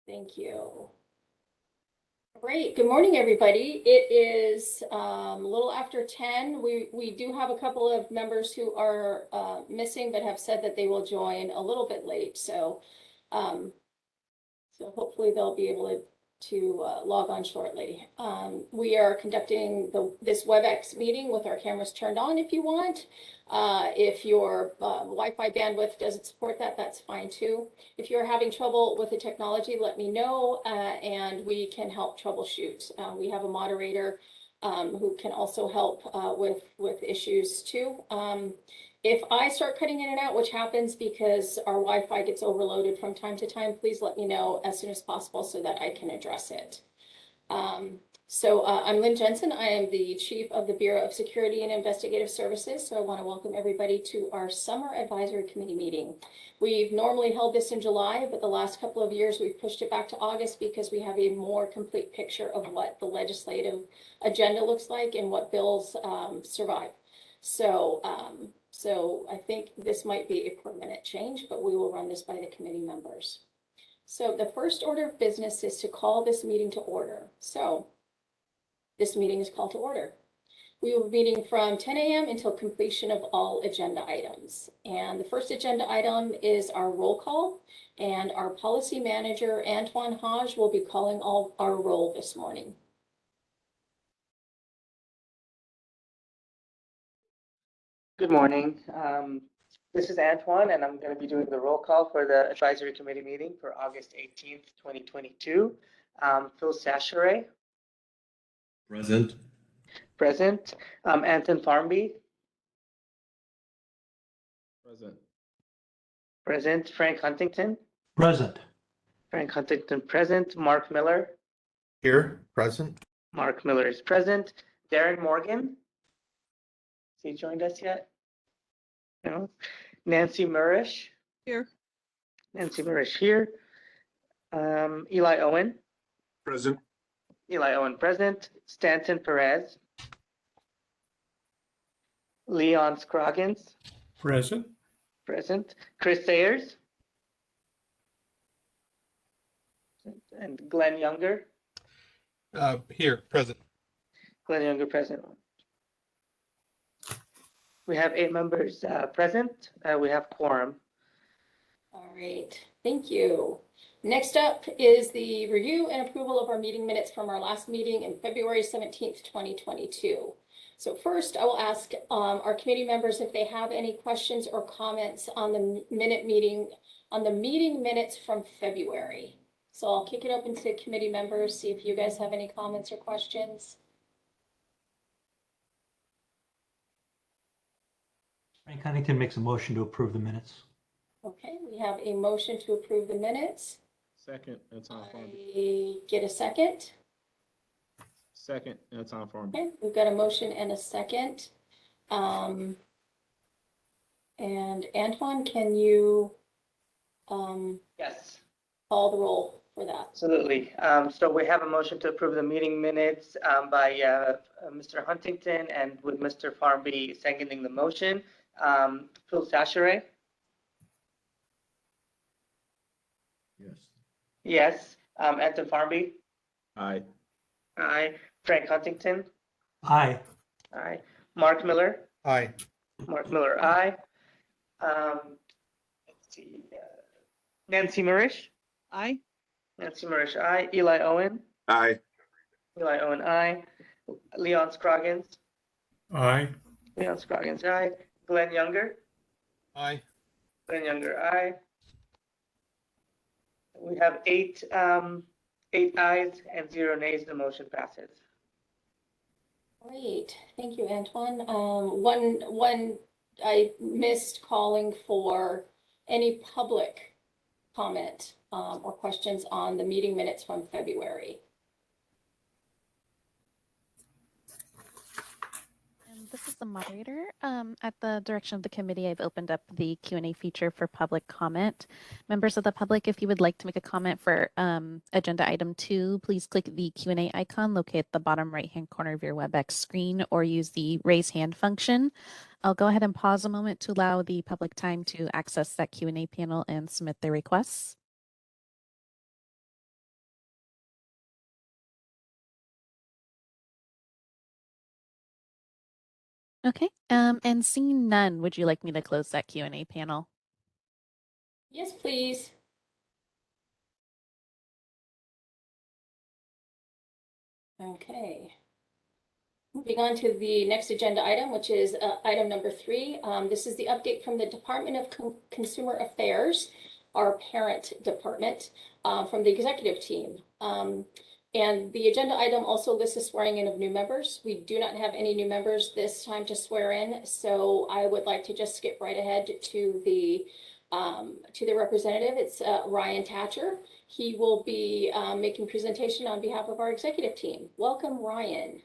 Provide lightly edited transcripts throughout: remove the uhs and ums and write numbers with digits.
Thank you. Great. Good morning, everybody. It is a little after 10. We do have a couple of members who are missing, but have said that they will join a little bit late. So hopefully they'll be able to log on shortly. We are conducting this WebEx meeting with our cameras turned on if you want. If your Wi-Fi bandwidth doesn't support that, that's fine too. If you're having trouble with the technology, let me know and we can help troubleshoot. We have a moderator who can also help with issues too. If I start cutting in and out, which happens because our Wi-Fi gets overloaded from time to time, please let me know as soon as possible so that I can address it. I'm Lynn Jensen. I am the Chief of the Bureau of Security and Investigative Services. So I want to welcome everybody to our Summer Advisory Committee meeting. We've normally held this in July, but the last couple of years we've pushed it back to August because we have a more complete picture of what the legislative agenda looks like and what bills survive. So I think this might be a permanent change, but we will run this by the committee members. So the first order of business is to call this meeting to order. So this meeting is called to order. We will be meeting from 10 a.m. until completion of all agenda items. And the first agenda item is our roll call, and our policy manager, Antoine Hodge, will be calling all our roll this morning. Good morning. This is Antoine, and I'm going to be doing the roll call for the advisory committee meeting for August 18th, 2022. Phil Sachere. Present. Present. Anton Farmby. Present. Present. Frank Huntington. Present. Frank Huntington present. Mark Miller. Here. Present. Mark Miller is present. Darren Morgan. Has he joined us yet? No. Nancy Murish. Here. Nancy Murish here. Eli Owen. Present. Eli Owen present. Stanton Perez. Leon Scroggins. Present. Present. Chris Sayers. And Glenn Younger. Here. Present. Glenn Younger present. We have 8 members present. We have quorum. All right, thank you. Next up is the review and approval of our meeting minutes from our last meeting in February 17th, 2022. So first, I will ask our committee members if they have any questions or comments on the meeting minutes from February. So I'll kick it open to committee members, see if you guys have any comments or questions. Frank Huntington makes a motion to approve the minutes. Okay, we have a motion to approve the minutes. Second. That's on farm. I get a second. Second. That's on farm. Okay, we've got a motion and a second. And Antoine, can you Yes, call the roll for that? absolutely. So we have a motion to approve the meeting minutes by Mr. Huntington and with Mr. Farmby seconding the motion. Phil Sachere. Yes. Yes. Anton Farmby. Aye. Aye. Frank Huntington. Aye. Aye. Mark Miller. Aye. Mark Miller, aye. Let's see. Nancy Murish. Aye. Nancy Murish, aye. Eli Owen. Aye. Eli Owen, aye. Leon Scroggins. Aye. Leon Scroggins, aye. Glenn Younger. Aye. Glenn Younger, aye. We have 8 ayes and 0 nays. The motion passes. Great, thank you, Antoine. One, I missed calling for any public comment or questions on the meeting minutes from February. This is the moderator. At the direction of the committee, I've opened up the Q&A feature for public comment. Members of the public, if you would like to make a comment for agenda item 2, please click the Q&A icon located at the bottom right-hand corner of your WebEx screen or use the raise hand function. I'll go ahead and pause a moment to allow the public time to access that Q&A panel and submit their requests. Okay. And seeing none, would you like me to close that Q&A panel? Yes, please. Okay. Moving on to the next agenda item, which is item number 3. This is the update from the Department of Consumer Affairs, our parent department, from the executive team. And the agenda item also lists the swearing in of new members. We do not have any new members this time to swear in, so I would like to just skip right ahead to the representative. It's Ryan Thatcher. He will be making presentation on behalf of our executive team. Welcome, Ryan.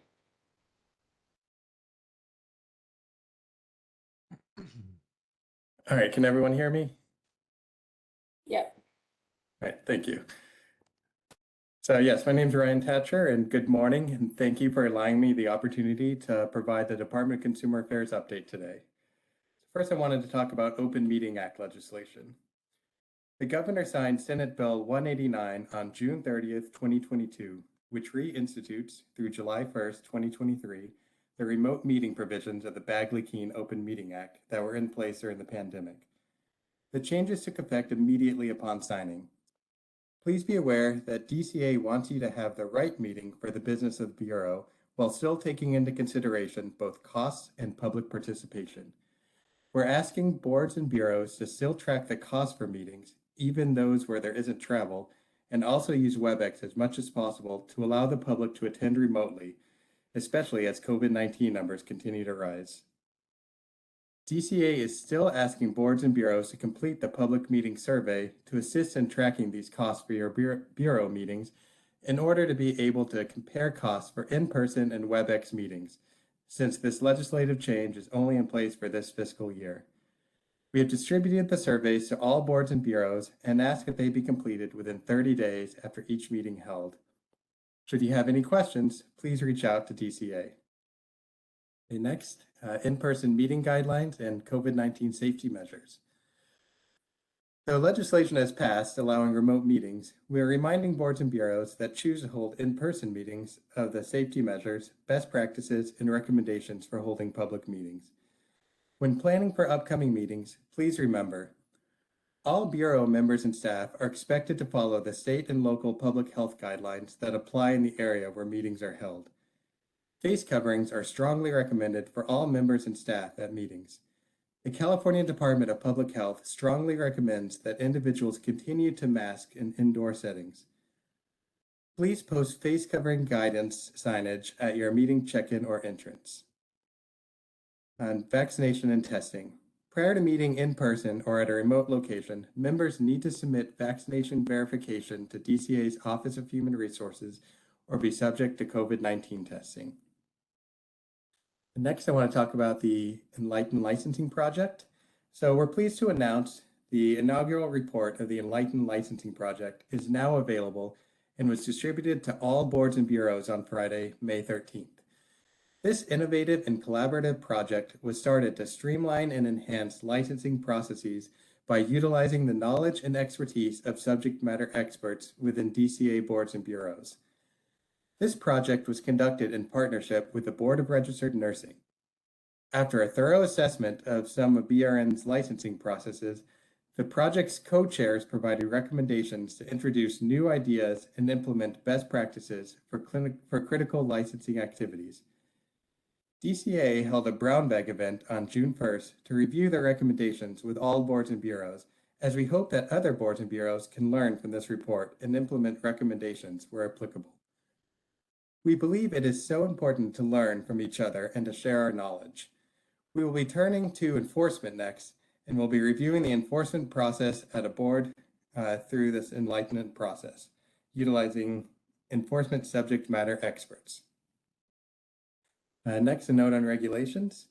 All right, can everyone hear me? Yep. All right, thank you. So yes, my name is Ryan Thatcher, and good morning, and thank you for allowing me the opportunity to provide the Department of Consumer Affairs update today. First, I wanted to talk about Open Meeting Act legislation. The governor signed Senate Bill 189 on June 30th, 2022, which reinstitutes through July 1st, 2023, the remote meeting provisions of the Bagley-Keene Open Meeting Act that were in place during the pandemic. The changes took effect immediately upon signing. Please be aware that DCA wants you to have the right meeting for the business of the Bureau while still taking into consideration both costs and public participation. We're asking boards and bureaus to still track the cost for meetings, even those where there isn't travel, and also use WebEx as much as possible to allow the public to attend remotely, especially as COVID-19 numbers continue to rise. DCA is still asking boards and bureaus to complete the public meeting survey to assist in tracking these costs for your bureau meetings in order to be able to compare costs for in-person and WebEx meetings, since this legislative change is only in place for this fiscal year. We have distributed the surveys to all boards and bureaus and ask that they be completed within 30 days after each meeting held. Should you have any questions, please reach out to DCA. Okay, next, in-person meeting guidelines and COVID-19 safety measures. Though legislation has passed allowing remote meetings, we are reminding boards and bureaus that choose to hold in-person meetings of the safety measures, best practices, and recommendations for holding public meetings. When planning for upcoming meetings, please remember, all Bureau members and staff are expected to follow the state and local public health guidelines that apply in the area where meetings are held. Face coverings are strongly recommended for all members and staff at meetings. The California Department of Public Health strongly recommends that individuals continue to mask in indoor settings. Please post face covering guidance signage at your meeting check-in or entrance. On vaccination and testing. Prior to meeting in person or at a remote location, members need to submit vaccination verification to DCA's Office of Human Resources or be subject to COVID-19 testing. Next, I want to talk about the Enlighten Licensing Project. So we're pleased to announce the inaugural report of the Enlighten Licensing Project is now available and was distributed to all boards and bureaus on Friday, May 13th. This innovative and collaborative project was started to streamline and enhance licensing processes by utilizing the knowledge and expertise of subject matter experts within DCA boards and bureaus. This project was conducted in partnership with the Board of Registered Nursing. After a thorough assessment of some of BRN's licensing processes, the project's co-chairs provided recommendations to introduce new ideas and implement best practices for critical licensing activities. DCA held a brown bag event on June 1st to review the recommendations with all boards and bureaus, as we hope that other boards and bureaus can learn from this report and implement recommendations where applicable. We believe it is so important to learn from each other and to share our knowledge. We will be turning to enforcement next, and we'll be reviewing the enforcement process at a board through this enlightenment process, utilizing enforcement subject matter experts. Next, a note on regulations.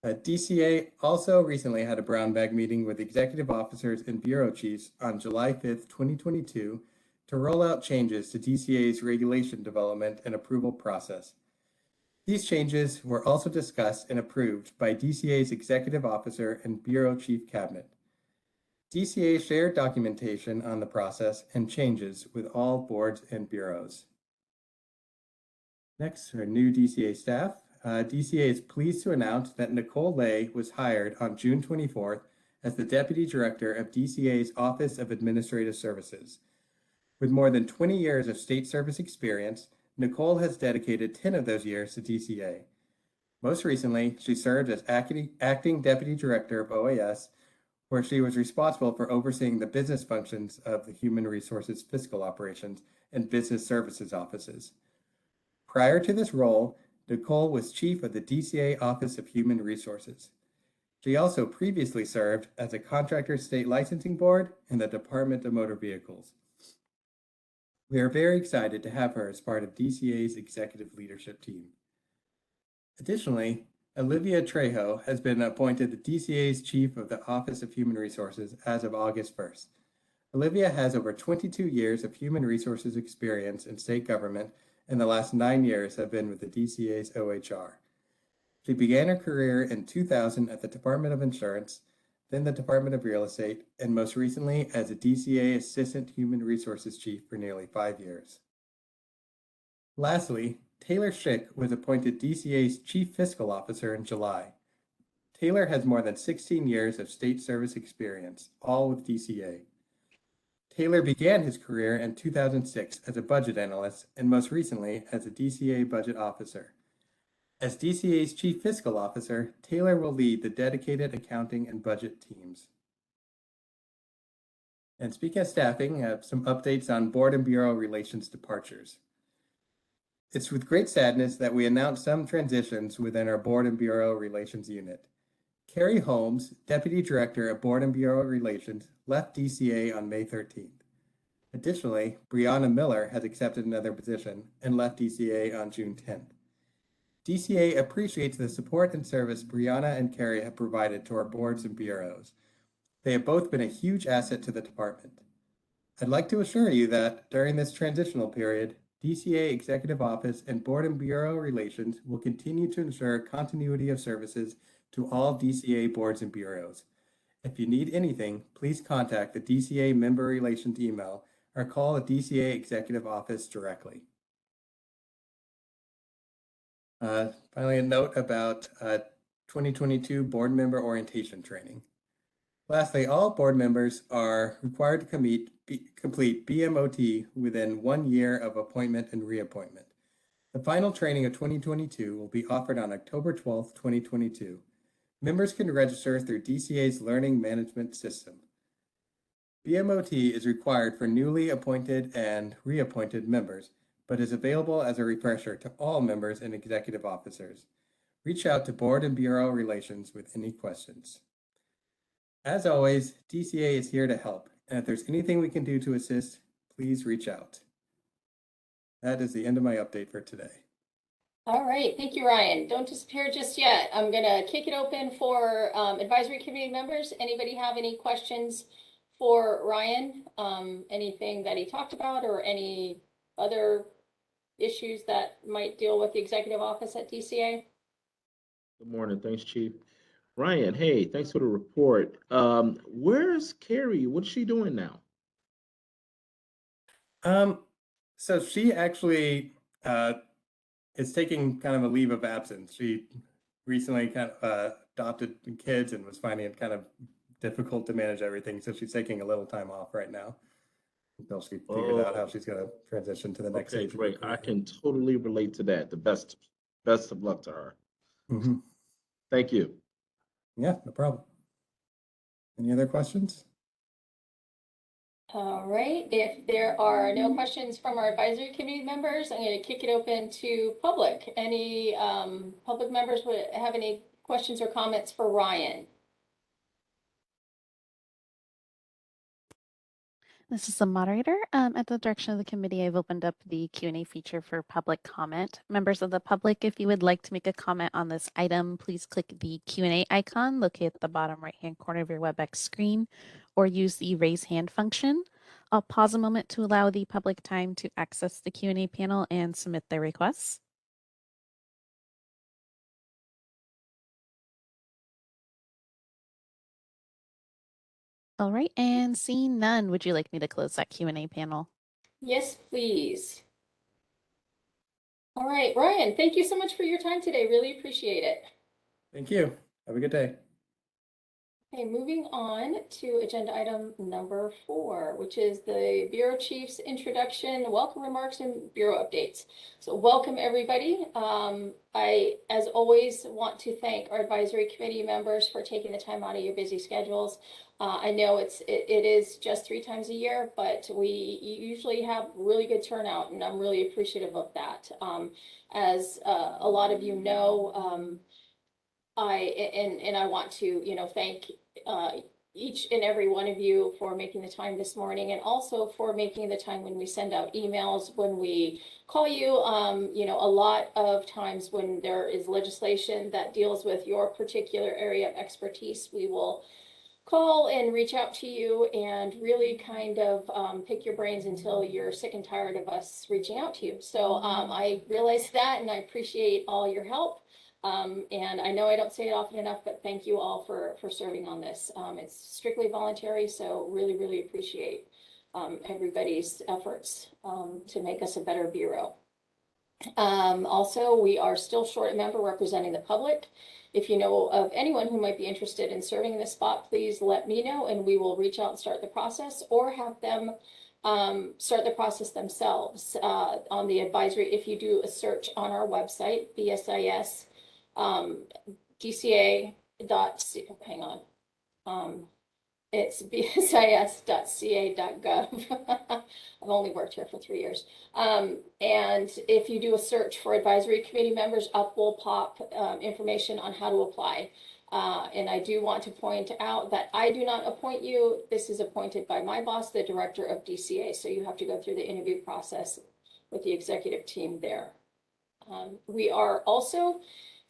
DCA also recently had a brown bag meeting with executive officers and bureau chiefs on July 5th, 2022, to roll out changes to DCA's regulation development and approval process. These changes were also discussed and approved by DCA's executive officer and bureau chief cabinet. DCA shared documentation on the process and changes with all boards and bureaus. Next, our new DCA staff. DCA is pleased to announce that Nicole Lay was hired on June 24th as the Deputy Director of DCA's Office of Administrative Services. With more than 20 years of state service experience, Nicole has dedicated 10 of those years to DCA. Most recently, she served as acting Deputy Director of OAS, where she was responsible for overseeing the business functions of the Human Resources Fiscal Operations and Business Services offices. Prior to this role, Nicole was Chief of the DCA Office of Human Resources. She also previously served as a Contractor State Licensing Board in the Department of Motor Vehicles. We are very excited to have her as part of DCA's executive leadership team. Additionally, Olivia Trejo has been appointed the DCA's Chief of the Office of Human Resources as of August 1st. Olivia has over 22 years of human resources experience in state government, and the last 9 years have been with the DCA's OHR. She began her career in 2000 at the Department of Insurance, then the Department of Real Estate, and most recently as a DCA Assistant Human Resources Chief for nearly 5 years. Lastly, Taylor Schick was appointed DCA's Chief Fiscal Officer in July. Taylor has more than 16 years of state service experience, all with DCA. Taylor began his career in 2006 as a budget analyst and most recently as a DCA budget officer. As DCA's Chief Fiscal Officer, Taylor will lead the dedicated accounting and budget teams. And speaking of staffing, I have some updates on Board and Bureau Relations departures. It's with great sadness that we announce some transitions within our Board and Bureau Relations unit. Carrie Holmes, Deputy Director of Board and Bureau Relations, left DCA on May 13th. Additionally, Brianna Miller has accepted another position and left DCA on June 10th. DCA appreciates the support and service Brianna and Carrie have provided to our boards and bureaus. They have both been a huge asset to the department. I'd like to assure you that during this transitional period, DCA Executive Office and Board and Bureau Relations will continue to ensure continuity of services to all DCA boards and bureaus. If you need anything, please contact the DCA Member Relations email or call the DCA Executive Office directly. Finally, a note about 2022 board member orientation training. Lastly, all board members are required to complete BMOT within 1 year of appointment and reappointment. The final training of 2022 will be offered on October 12th, 2022. Members can register through DCA's Learning Management System. BMOT is required for newly appointed and reappointed members, but is available as a refresher to all members and executive officers. Reach out to Board and Bureau Relations with any questions. As always, DCA is here to help, and if there's anything we can do to assist, please reach out. That is the end of my update for today. All right, thank you, Ryan. Don't disappear just yet. I'm gonna kick it open for advisory committee members. Anybody have any questions for Ryan? Anything that he talked about or any other issues that might deal with the executive office at DCA? Good morning. Thanks, Chief. Ryan, hey, thanks for the report. Where's Carrie? What's she doing now? So she actually is taking kind of a leave of absence. She recently kind of adopted kids and was finding it kind of difficult to manage everything. So she's taking a little time off right now until she figures out how she's going to transition to the next Okay, stage. great. I can totally relate to that. The best of luck to her. Mm-hmm. Thank you. Yeah, no problem. Any other questions? All right, if there are no questions from our advisory committee members, I'm going to kick it open to public. Any public members would have any questions or comments for Ryan? This is the moderator. At the direction of the committee, I've opened up the Q&A feature for public comment. Members of the public, if you would like to make a comment on this item, please click the Q&A icon located at the bottom right-hand corner of your WebEx screen, or use the raise hand function. I'll pause a moment to allow the public time to access the Q&A panel and submit their requests. All right, and seeing none, would you like me to close that Q&A panel? Yes, please. All right, Ryan, thank you so much for your time today. Really appreciate it. Thank you. Have a good day. Okay, moving on to agenda item number 4, which is the Bureau Chief's introduction, welcome remarks, and Bureau updates. So welcome, everybody. I, as always, want to thank our advisory committee members for taking the time out of your busy schedules. I know it is just 3 times a year, but we usually have really good turnout, and I'm really appreciative of that. As a lot of you know, I want to, thank each and every one of you for making the time this morning, and also for making the time when we send out emails, when we call you. A lot of times when there is legislation that deals with your particular area of expertise, we will call and reach out to you and really kind of pick your brains until you're sick and tired of us reaching out to you. So I realize that, and I appreciate all your help. And I know I don't say it often enough, but thank you all for serving on this. It's strictly voluntary, so really, really appreciate everybody's efforts to make us a better bureau. Also, we are still short a member representing the public. If you know of anyone who might be interested in serving in this spot, please let me know, and we will reach out and start the process, or have them start the process themselves on the advisory. If you do a search on our website, BSIS DCA hang on. It's bsis.ca.gov. I've only worked here for 3 years. And if you do a search for advisory committee members, up will pop information on how to apply. And I do want to point out that I do not appoint you. This is appointed by my boss, the director of DCA. So you have to go through the interview process with the executive team there. We are also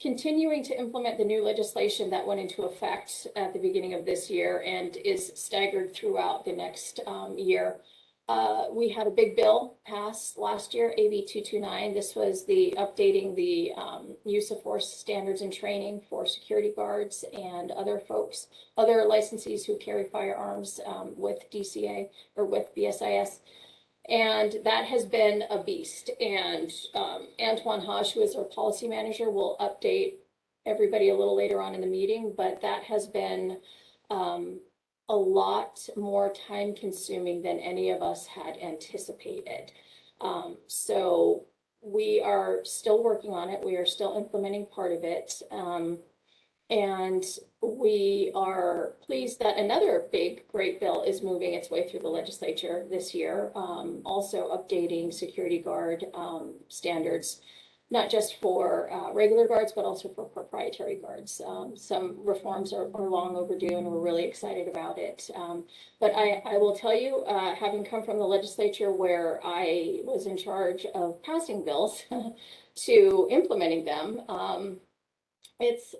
continuing to implement the new legislation that went into effect at the beginning of this year and is staggered throughout the next year. We had a big bill passed last year, AB 229. This was the updating the use of force standards and training for security guards and other folks, other licensees who carry firearms with DCA or with BSIS. And that has been a beast. And Antoine Hodge, who is our policy manager, will update everybody a little later on in the meeting, but that has been a lot more time consuming than any of us had anticipated. So we are still working on it. We are still implementing part of it. And we are pleased that another big, great bill is moving its way through the legislature this year, also updating security guard standards, not just for regular guards, but also for proprietary guards. Some reforms are long overdue, and we're really excited about it. But I will tell you, having come from the legislature where I was in charge of passing bills to implementing them, it's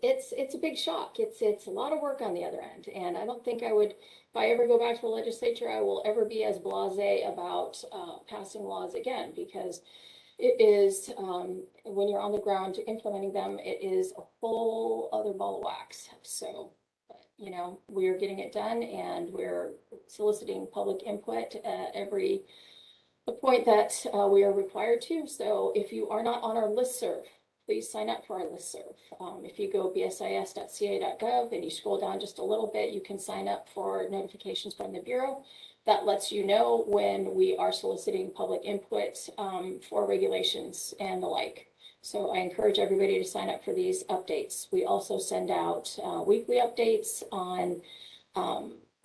a big shock. It's a lot of work on the other end. And I don't think if I ever go back to the legislature, I will ever be as blasé about passing laws again, because it is, when you're on the ground implementing them, it is a whole other ball of wax. So, we're getting it done, and we're soliciting public input at every point that we are required to. So if you are not on our listserv, please sign up for our listserv. If you go bsis.ca.gov and you scroll down just a little bit, you can sign up for notifications from the Bureau. That lets you know when we are soliciting public input for regulations and the like. So I encourage everybody to sign up for these updates. We also send out weekly updates on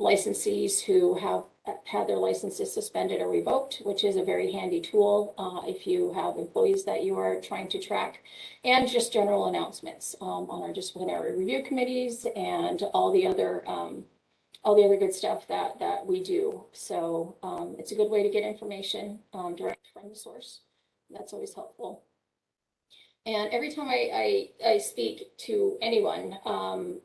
licensees who have had their licenses suspended or revoked, which is a very handy tool if you have employees that you are trying to track, and just general announcements on our disciplinary review committees and all the other good stuff that we do. So it's a good way to get information direct from the source. That's always helpful. And every time I speak to anyone,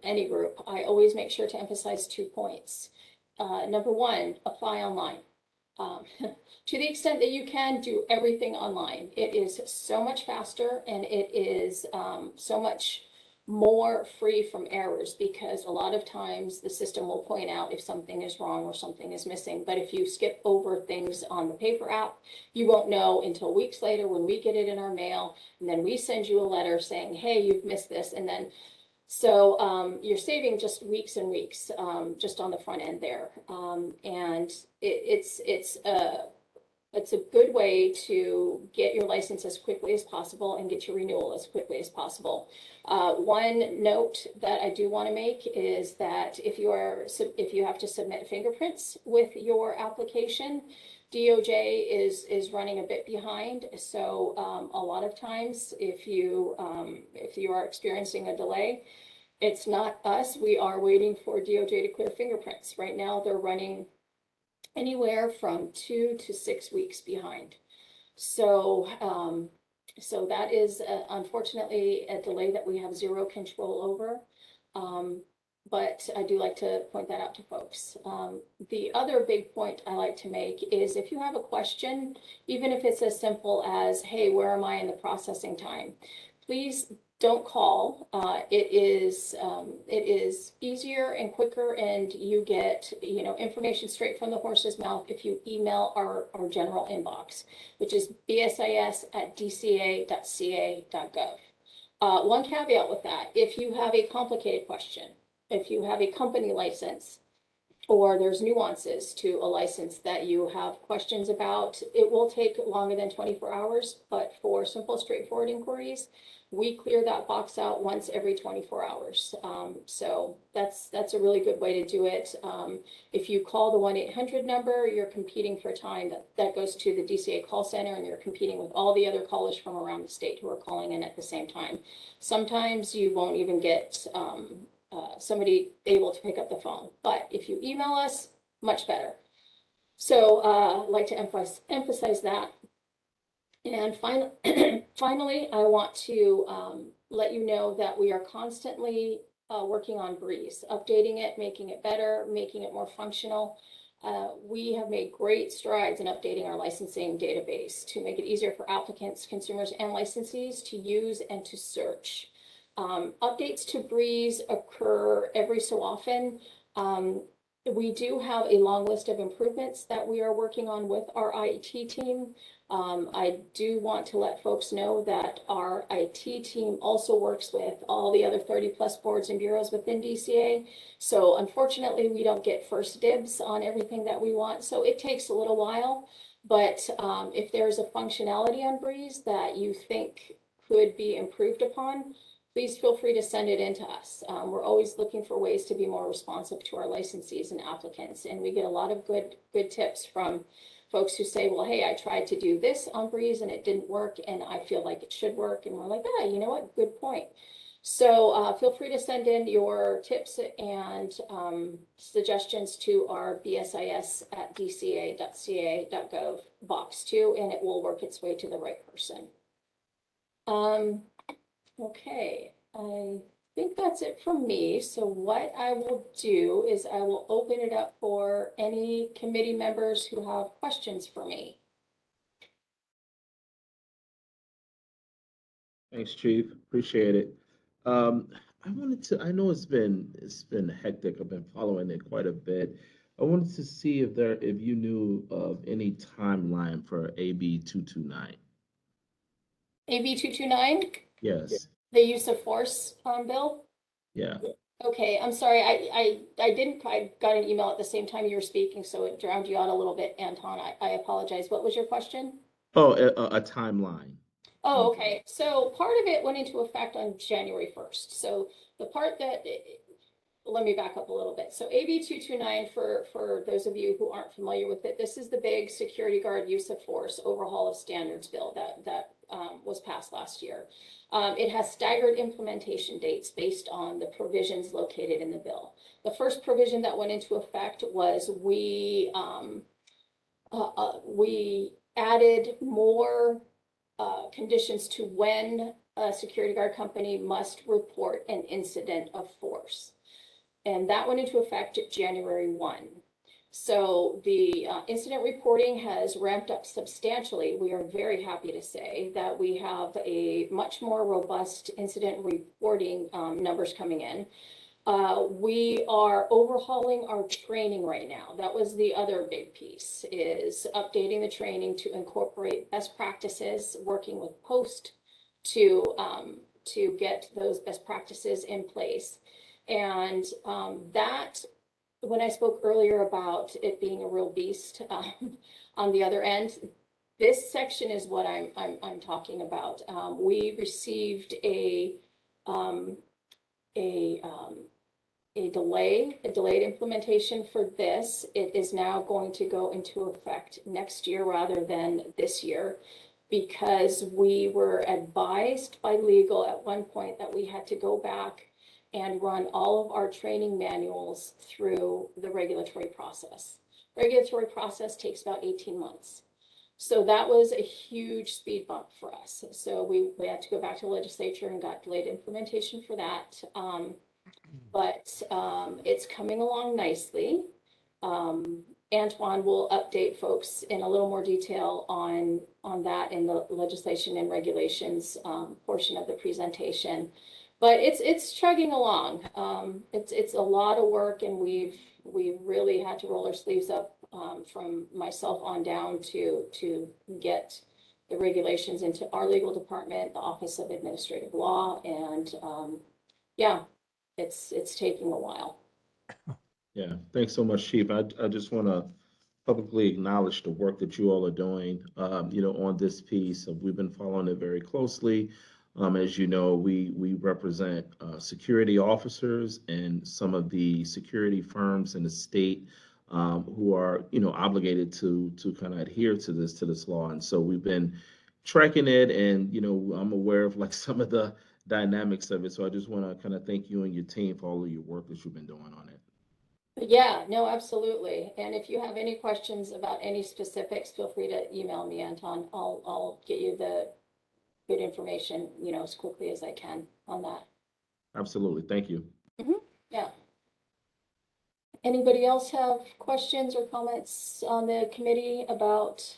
any group, I always make sure to emphasize 2 points. Number one, apply online. To the extent that you can, do everything online. It is so much faster, and it is so much more free from errors, because a lot of times the system will point out if something is wrong or something is missing. But if you skip over things on the paper app, you won't know until weeks later when we get it in our mail, and then we send you a letter saying, hey, you've missed this. And then so you're saving just weeks and weeks just on the front end there. And it's a good way to get your license as quickly as possible and get your renewal as quickly as possible. One note that I do want to make is that if you have to submit fingerprints with your application, DOJ is running a bit behind. So a lot of times, if you are experiencing a delay, it's not us. We are waiting for DOJ to clear fingerprints. Right now, they're running anywhere from 2 to 6 weeks behind. So, so that is unfortunately a delay that we have zero control over. But I do like to point that out to folks. The other big point I like to make is if you have a question, even if it's as simple as, hey, where am I in the processing time? Please don't call. It is easier and quicker, and you get information straight from the horse's mouth if you email our general inbox, which is bsis@dca.ca.gov. One caveat with that: if you have a complicated question, if you have a company license, or there's nuances to a license that you have questions about, it will take longer than 24 hours. But for simple, straightforward inquiries, we clear that box out once every 24 hours. So that's a really good way to do it. If you call the 1-800 number, you're competing for time. That goes to the DCA call center, and you're competing with all the other callers from around the state who are calling in at the same time. Sometimes you won't even get somebody able to pick up the phone. But if you email us, much better. So I'd like to emphasize that. And finally, I want to let you know that we are constantly working on BRIS, updating it, making it better, making it more functional. We have made great strides in updating our licensing database to make it easier for applicants, consumers, and licensees to use and to search. Updates to BRIS occur every so often. We do have a long list of improvements that we are working on with our IT team. I do want to let folks know that our IT team also works with all the other 30+ boards and bureaus within DCA. So unfortunately, we don't get first dibs on everything that we want. So it takes a little while. But if there's a functionality on BRIS that you think could be improved upon, please feel free to send it in to us. We're always looking for ways to be more responsive to our licensees and applicants. And we get a lot of good tips from folks who say, well, hey, I tried to do this on BRIS and it didn't work, and I feel like it should work. And we're like, yeah, you know what? Good point. So feel free to send in your tips and suggestions to our BSIS@dca.ca.gov box too, and it will work its way to the right person. Okay, I think that's it from me. So what I will do is I will open it up for any committee members who have questions for me. Thanks, Chief. Appreciate it. I know it's been hectic. I've been following it quite a bit. I wanted to see if you knew of any timeline for AB 229. AB 229, Yes. the use of force bill. Yeah. Okay, I'm sorry. I got an email at the same time you were speaking, so it drowned you out a little bit, Anton. I apologize. What was your question? Oh, a timeline. Oh, okay. So part of it went into effect on January 1st. So the part that, let me back up a little bit. So AB 229, for those of you who aren't familiar with it, this is the big security guard use of force overhaul of standards bill that was passed last year. It has staggered implementation dates based on the provisions located in the bill. The first provision that went into effect was we added more conditions to when a security guard company must report an incident of force. And that went into effect January 1. So the incident reporting has ramped up substantially. We are very happy to say that we have a much more robust incident reporting numbers coming in. We are overhauling our training right now. That was the other big piece, is updating the training to incorporate best practices, working with Post to get those best practices in place. And that, when I spoke earlier about it being a real beast on the other end, this section is what I'm talking about. We received a delayed implementation for this. It is now going to go into effect next year rather than this year, because we were advised by legal at one point that we had to go back and run all of our training manuals through the regulatory process. Regulatory process takes about 18 months. So that was a huge speed bump for us. So we had to go back to the legislature and got delayed implementation for that. But it's coming along nicely. Antoine will update folks in a little more detail on that in the legislation and regulations portion of the presentation. But it's chugging along. It's a lot of work, and we've really had to roll our sleeves up from myself on down to get the regulations into our legal department, the Office of Administrative Law, and yeah, it's taking a while. Yeah, thanks so much, Chief. I just want to publicly acknowledge the work that you all are doing, on this piece. We've been following it very closely. As you know, we represent security officers and some of the security firms in the state who are, obligated to kind of adhere to this law. And so we've been tracking it, and I'm aware of like some of the dynamics of it. So I just want to kind of thank you and your team for all of your work that you've been doing on it. Yeah, no, absolutely. And if you have any questions about any specifics, feel free to email me, Anton. I'll get you the good information, as quickly as I can on that. Absolutely. Thank you. Yeah. Anybody else have questions or comments on the committee about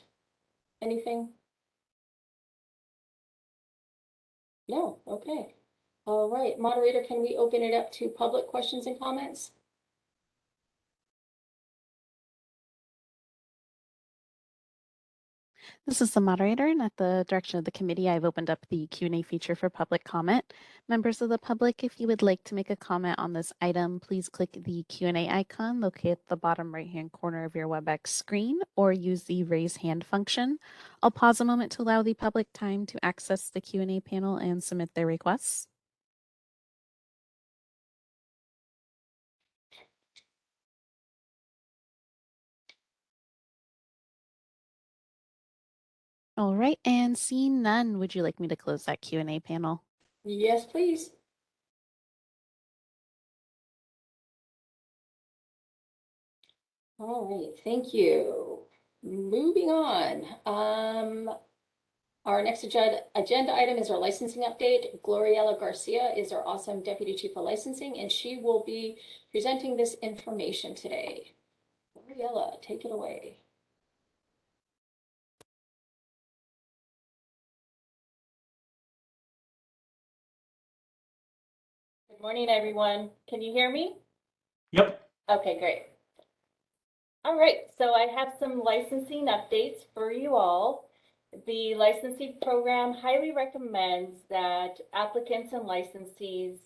anything? No, okay. All right, moderator, can we open it up to public questions and comments? This is the moderator, and at the direction of the committee, I've opened up the Q&A feature for public comment. Members of the public, if you would like to make a comment on this item, please click the Q&A icon located at the bottom right-hand corner of your WebEx screen, or use the raise hand function. I'll pause a moment to allow the public time to access the Q&A panel and submit their requests. All right, and seeing none, would you like me to close that Q&A panel? Yes, please. All right, thank you. Moving on. Our next agenda item is our licensing update. Gloriela Garcia is our awesome Deputy Chief of Licensing, and she will be presenting this information today. Gloriela, take it away. Good morning, everyone. Can you hear me? Yep. Okay, great. All right, so I have some licensing updates for you all. The licensing program highly recommends that applicants and licensees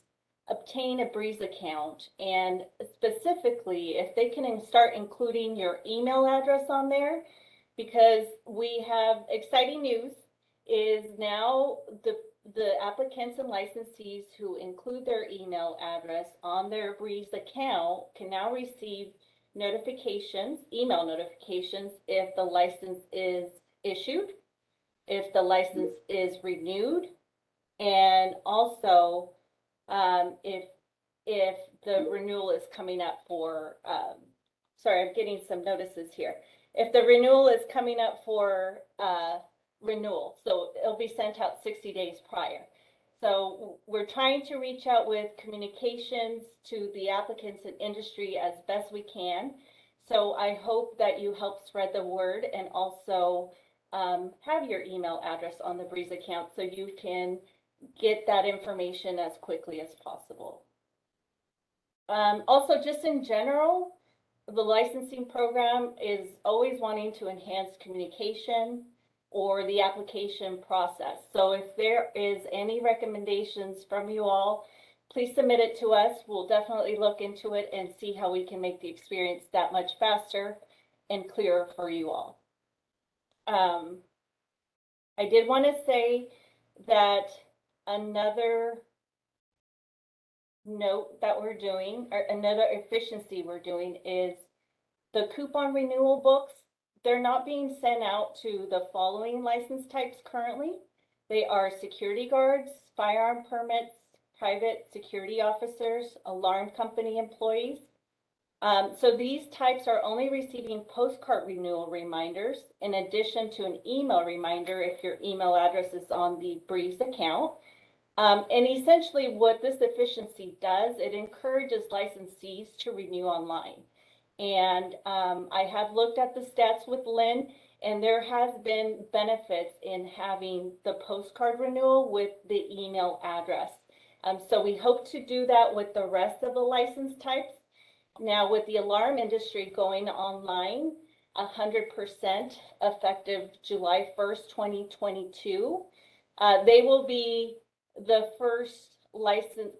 obtain a BRIES account, and specifically if they can start including your email address on there, because we have exciting news is now the applicants and licensees who include their email address on their BRIES account can now receive notifications, email notifications, if the license is issued, if the license is renewed, and also if the renewal is coming up for, sorry, I'm getting some notices here. If the renewal is coming up for renewal, so it'll be sent out 60 days prior. So we're trying to reach out with communications to the applicants and industry as best we can. So I hope that you help spread the word and also have your email address on the BRIS account so you can get that information as quickly as possible. Also, just in general, the licensing program is always wanting to enhance communication or the application process. So if there is any recommendations from you all, please submit it to us. We'll definitely look into it and see how we can make the experience that much faster and clearer for you all. I did want to say that another note that we're doing, or another efficiency we're doing, is the coupon renewal books. They're not being sent out to the following license types currently. They are security guards, firearm permits, private security officers, alarm company employees. So these types are only receiving postcard renewal reminders in addition to an email reminder if your email address is on the BRIS account. And essentially what this efficiency does, it encourages licensees to renew online. And I have looked at the stats with Lynn, and there has been benefits in having the postcard renewal with the email address. So we hope to do that with the rest of the license types. Now, with the alarm industry going online 100% effective July 1st, 2022, they will be the first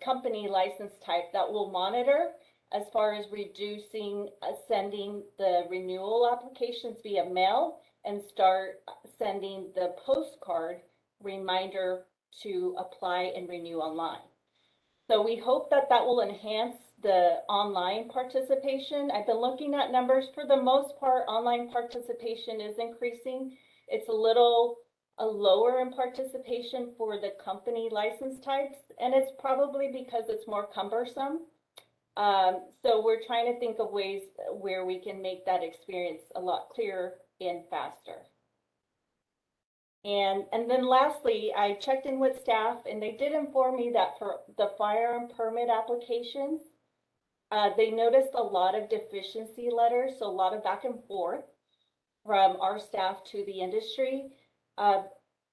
company license type that will monitor as far as reducing sending the renewal applications via mail and start sending the postcard reminder to apply and renew online. So we hope that that will enhance the online participation. I've been looking at numbers. For the most part, online participation is increasing. It's a little lower in participation for the company license types, and it's probably because it's more cumbersome. So we're trying to think of ways where we can make that experience a lot clearer and faster. And then lastly, I checked in with staff and they did inform me that for the firearm permit applications, they noticed a lot of deficiency letters, so a lot of back and forth from our staff to the industry,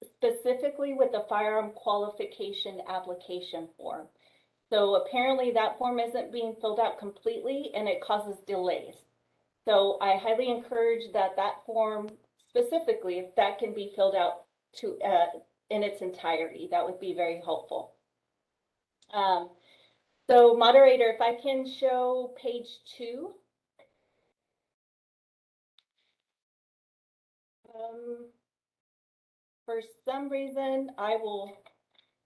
specifically with the firearm qualification application form. So apparently that form isn't being filled out completely and it causes delays. So I highly encourage that form specifically, if that can be filled out to in its entirety, that would be very helpful. So moderator, if I can show page 2. For some reason, I will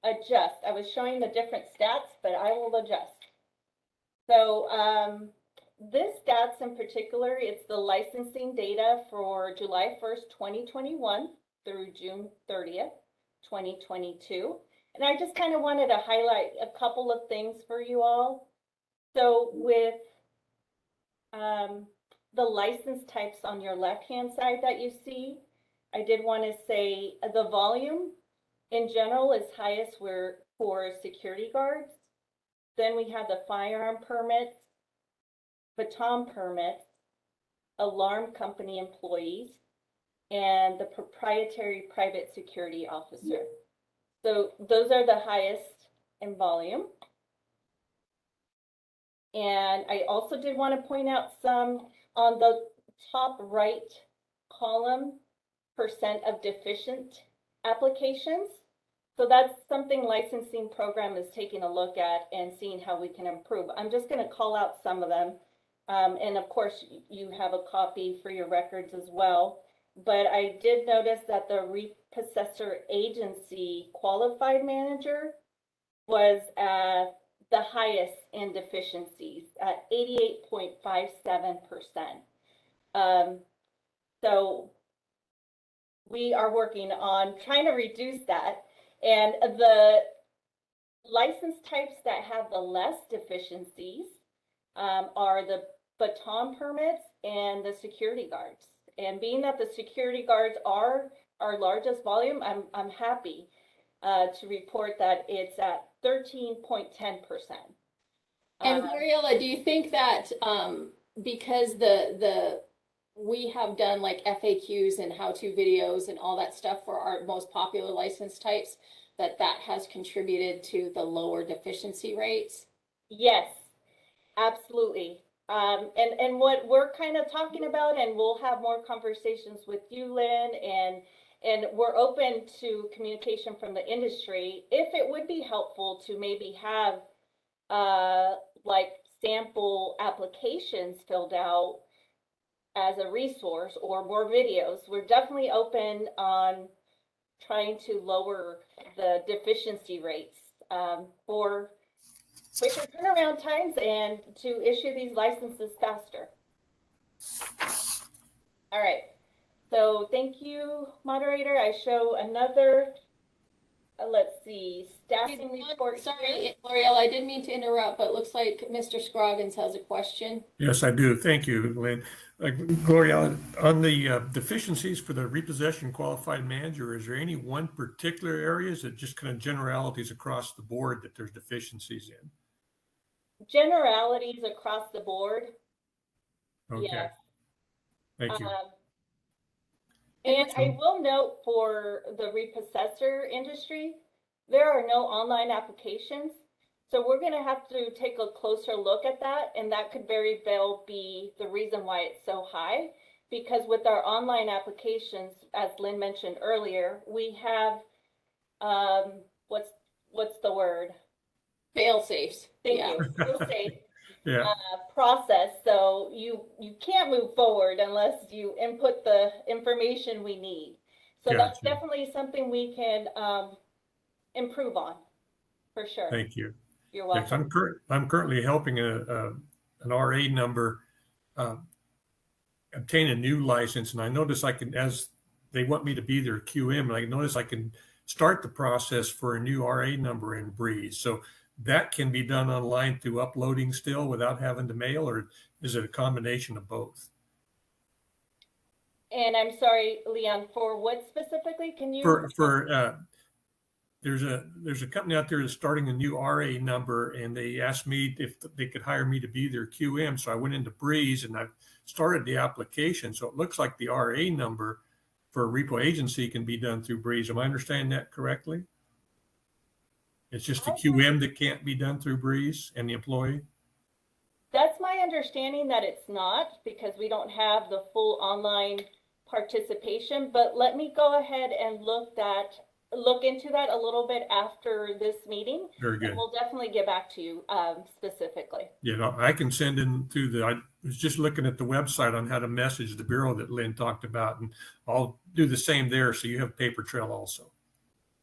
adjust. I was showing the different stats, but I will adjust. So this stats in particular, it's the licensing data for July 1st, 2021 through June 30th, 2022. And I just kind of wanted to highlight a couple of things for you all. So with the license types on your left-hand side that you see, I did want to say the volume in general is highest for security guards. Then we have the firearm permits, baton permits, alarm company employees, and the proprietary private security officer. So those are the highest in volume. And I also did want to point out some on the top right column, % of deficient applications. So that's something licensing program is taking a look at and seeing how we can improve. I'm just going to call out some of them. And of course, you have a copy for your records as well. But I did notice that the repossessor agency qualified manager was the highest in deficiencies at 88.57%. So we are working on trying to reduce that. And the license types that have the less deficiencies are the baton permits and the security guards. And being that the security guards are our largest volume, I'm happy to report that it's at 13.10%. And Mariela, do you think that because we have done like FAQs and how-to videos and all that stuff for our most popular license types, that has contributed to the lower deficiency rates. Yes, absolutely. And what we're kind of talking about, and we'll have more conversations with you, Lynn, and we're open to communication from the industry. If it would be helpful to maybe have like sample applications filled out as a resource or more videos, we're definitely open on trying to lower the deficiency rates for quicker turnaround times and to issue these licenses faster. All right, so thank you, moderator. I show another, let's see, staffing report. Sorry, L'Oreal, I didn't mean to interrupt, but it looks like Mr. Scroggins has a question. Yes, I do. Thank you, Lynn. Gloria, on the deficiencies for the repossession qualified manager, is there any one particular area? Is it just kind of generalities across the board that there's deficiencies in? Generalities across the board. Okay, Yes. thank you. And I will note for the repossessor industry, there are no online applications. So we're going to have to take a closer look at that. And that could very well be the reason why it's so high. Because with our online applications, as Lynn mentioned earlier, we have, what's the word? Fail safes. Thank you. Fail safe. Yeah, Process, so you can't move forward unless you input the information we need. So that's Gotcha. definitely something we can improve on, for sure. Thank you. You're Yes, welcome. I'm currently helping an RA number obtain a new license, and I notice I can, as they want me to be their QM, and I notice I can start the process for a new RA number in Breeze. So that can be done online through uploading still without having to mail, or is it a combination of both? And I'm sorry, Leon, for what specifically? Can you? There's a company out there that's starting a new RA number, and they asked me if they could hire me to be their QM. So I went into Breeze and I've started the application. So it looks like the RA number for a repo agency can be done through Breeze. Am I understanding that correctly? It's just the QM that can't be done through Breeze and the employee? That's my understanding that it's not, because we don't have the full online participation, but let me go ahead and look into that a little bit after this meeting. Very good. And we'll definitely get back to you specifically. Yeah, no, I can send in through I was just looking at the website on how to message the bureau that Lynn talked about, and I'll do the same there. So you have paper trail also.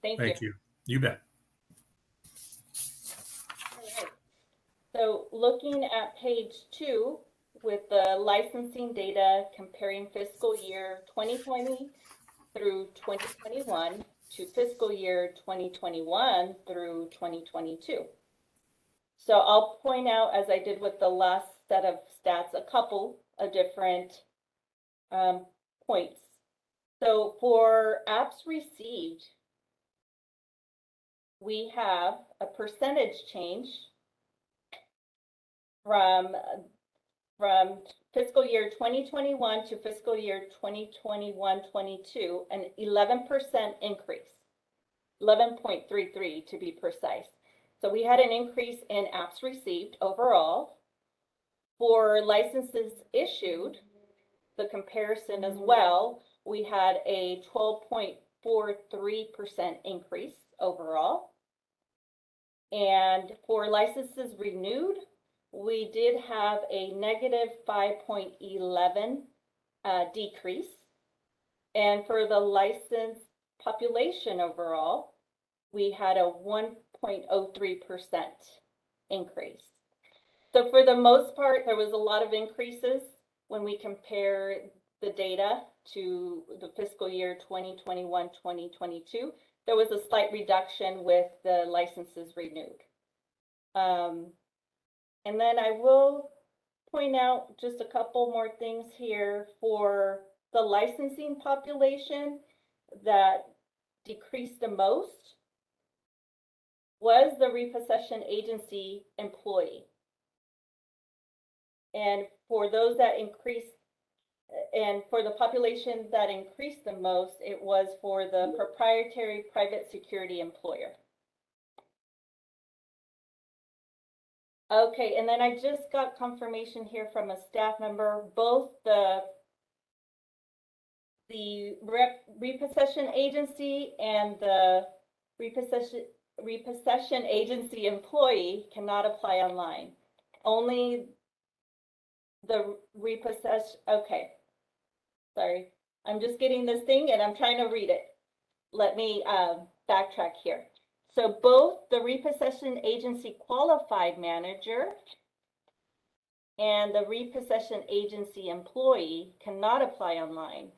Thank you. You bet. All right. So looking at page 2 with the licensing data comparing fiscal year 2020 through 2021 to fiscal year 2021 through 2022. So I'll point out, as I did with the last set of stats, a couple of different points. So for apps received, we have a percentage change from fiscal year 2021 to fiscal year 2021-22, an 11% increase, 11.33 to be precise. So we had an increase in apps received overall. For licenses issued, the comparison as well, we had a 12.43% increase overall. And for licenses renewed, we did have a negative 5.11 decrease. And for the license population overall, we had a 1.03% increase. So for the most part, there was a lot of increases when we compare the data to the fiscal year 2021-2022. There was a slight reduction with the licenses renewed. And then I will point out just a couple more things here. For the licensing population that decreased the most was the repossession agency employee. And for those that increased, and for the population that increased the most, it was for the proprietary private security employer. Okay, and then I just got confirmation here from a staff member, both the repossession agency and the repossession agency employee cannot apply online. Only the repossession, okay. Sorry, I'm just getting this thing and I'm trying to read it. Let me backtrack here. So both the repossession agency qualified manager and the repossession agency employee cannot apply online.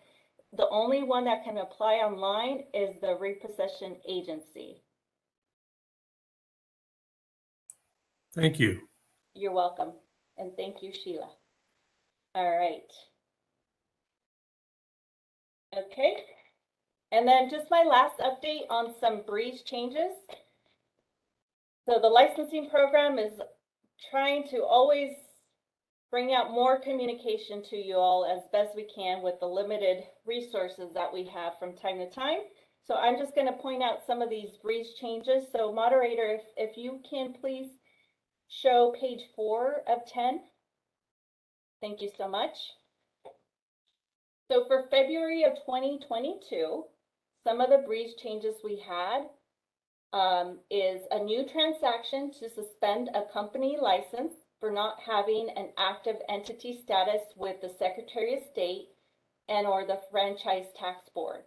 The only one that can apply online is the repossession agency. Thank you. You're welcome. And thank you, Sheila. All right. Okay. And then just my last update on some BRIES changes. So the licensing program is trying to always bring out more communication to you all as best we can with the limited resources that we have from time to time. So I'm just going to point out some of these BRIES changes. So moderator, if you can please show page 4 of 10. Thank you so much. So for February of 2022, some of the BRIES changes we had is a new transaction to suspend a company license for not having an active entity status with the Secretary of State and or the Franchise Tax Board.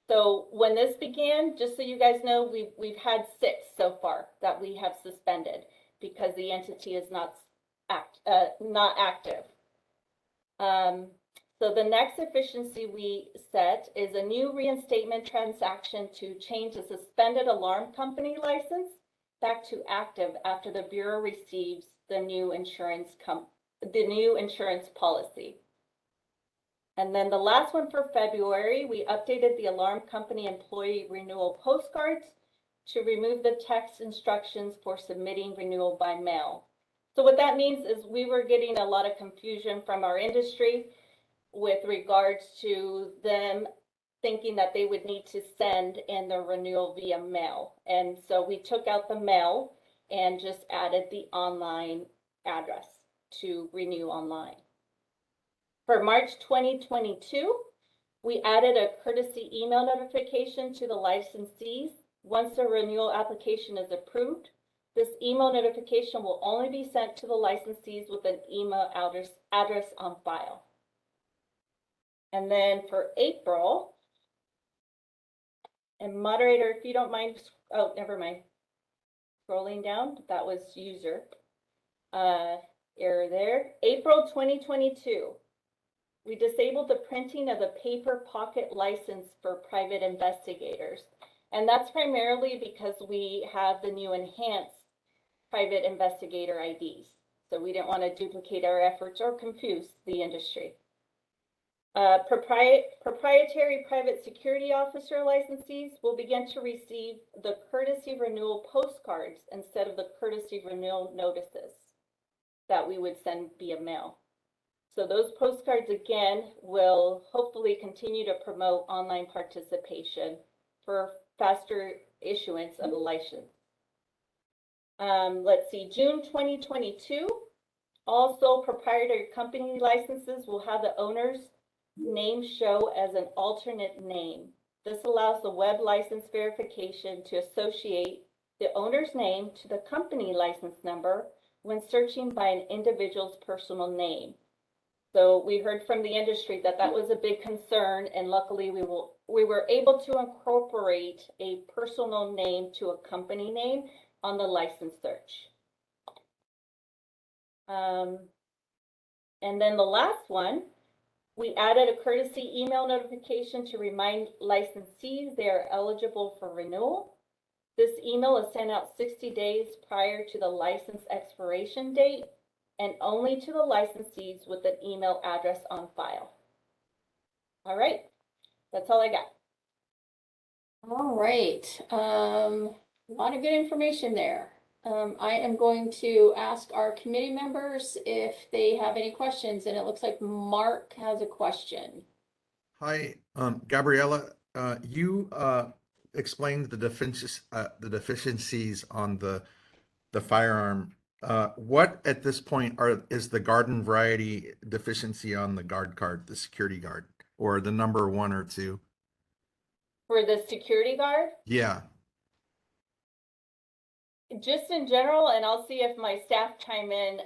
So when this began, just so you guys know, we've had 6 so far that we have suspended because the entity is not active. So the next efficiency we set is a new reinstatement transaction to change a suspended alarm company license back to active after the Bureau receives the new insurance policy. And then the last one for February, we updated the alarm company employee renewal postcards to remove the text instructions for submitting renewal by mail. So what that means is we were getting a lot of confusion from our industry with regards to them thinking that they would need to send in their renewal via mail. And so we took out the mail and just added the online address to renew online. For March 2022, we added a courtesy email notification to the licensees once a renewal application is approved. This email notification will only be sent to the licensees with an email address on file. And then for April, and moderator, if you don't mind, oh, never mind. Scrolling down, that was user. Error there. April 2022, we disabled the printing of the paper pocket license for private investigators. And that's primarily because we have the new enhanced private investigator IDs. So we didn't want to duplicate our efforts or confuse the industry. Proprietary private security officer licensees will begin to receive the courtesy renewal postcards instead of the courtesy renewal notices that we would send via mail. So those postcards, again, will hopefully continue to promote online participation for faster issuance of a license. Let's see, June 2022, all sole proprietary company licenses will have the owner's name show as an alternate name. This allows the web license verification to associate the owner's name to the company license number when searching by an individual's personal name. So we heard from the industry that that was a big concern, and luckily we were able to incorporate a personal name to a company name on the license search. And then the last one, we added a courtesy email notification to remind licensees they are eligible for renewal. This email is sent out 60 days prior to the license expiration date and only to the licensees with an email address on file. All right, that's all I got. All right, a lot of good information there. I am going to ask our committee members if they have any questions, and it looks like Mark has a question. Hi, Gabriella, you explained the deficiencies on the firearm. What at this point is the garden variety deficiency on the guard card, the security guard, or the number 1 or 2? For the security guard, Yeah, just in general, and I'll see if my staff chime in,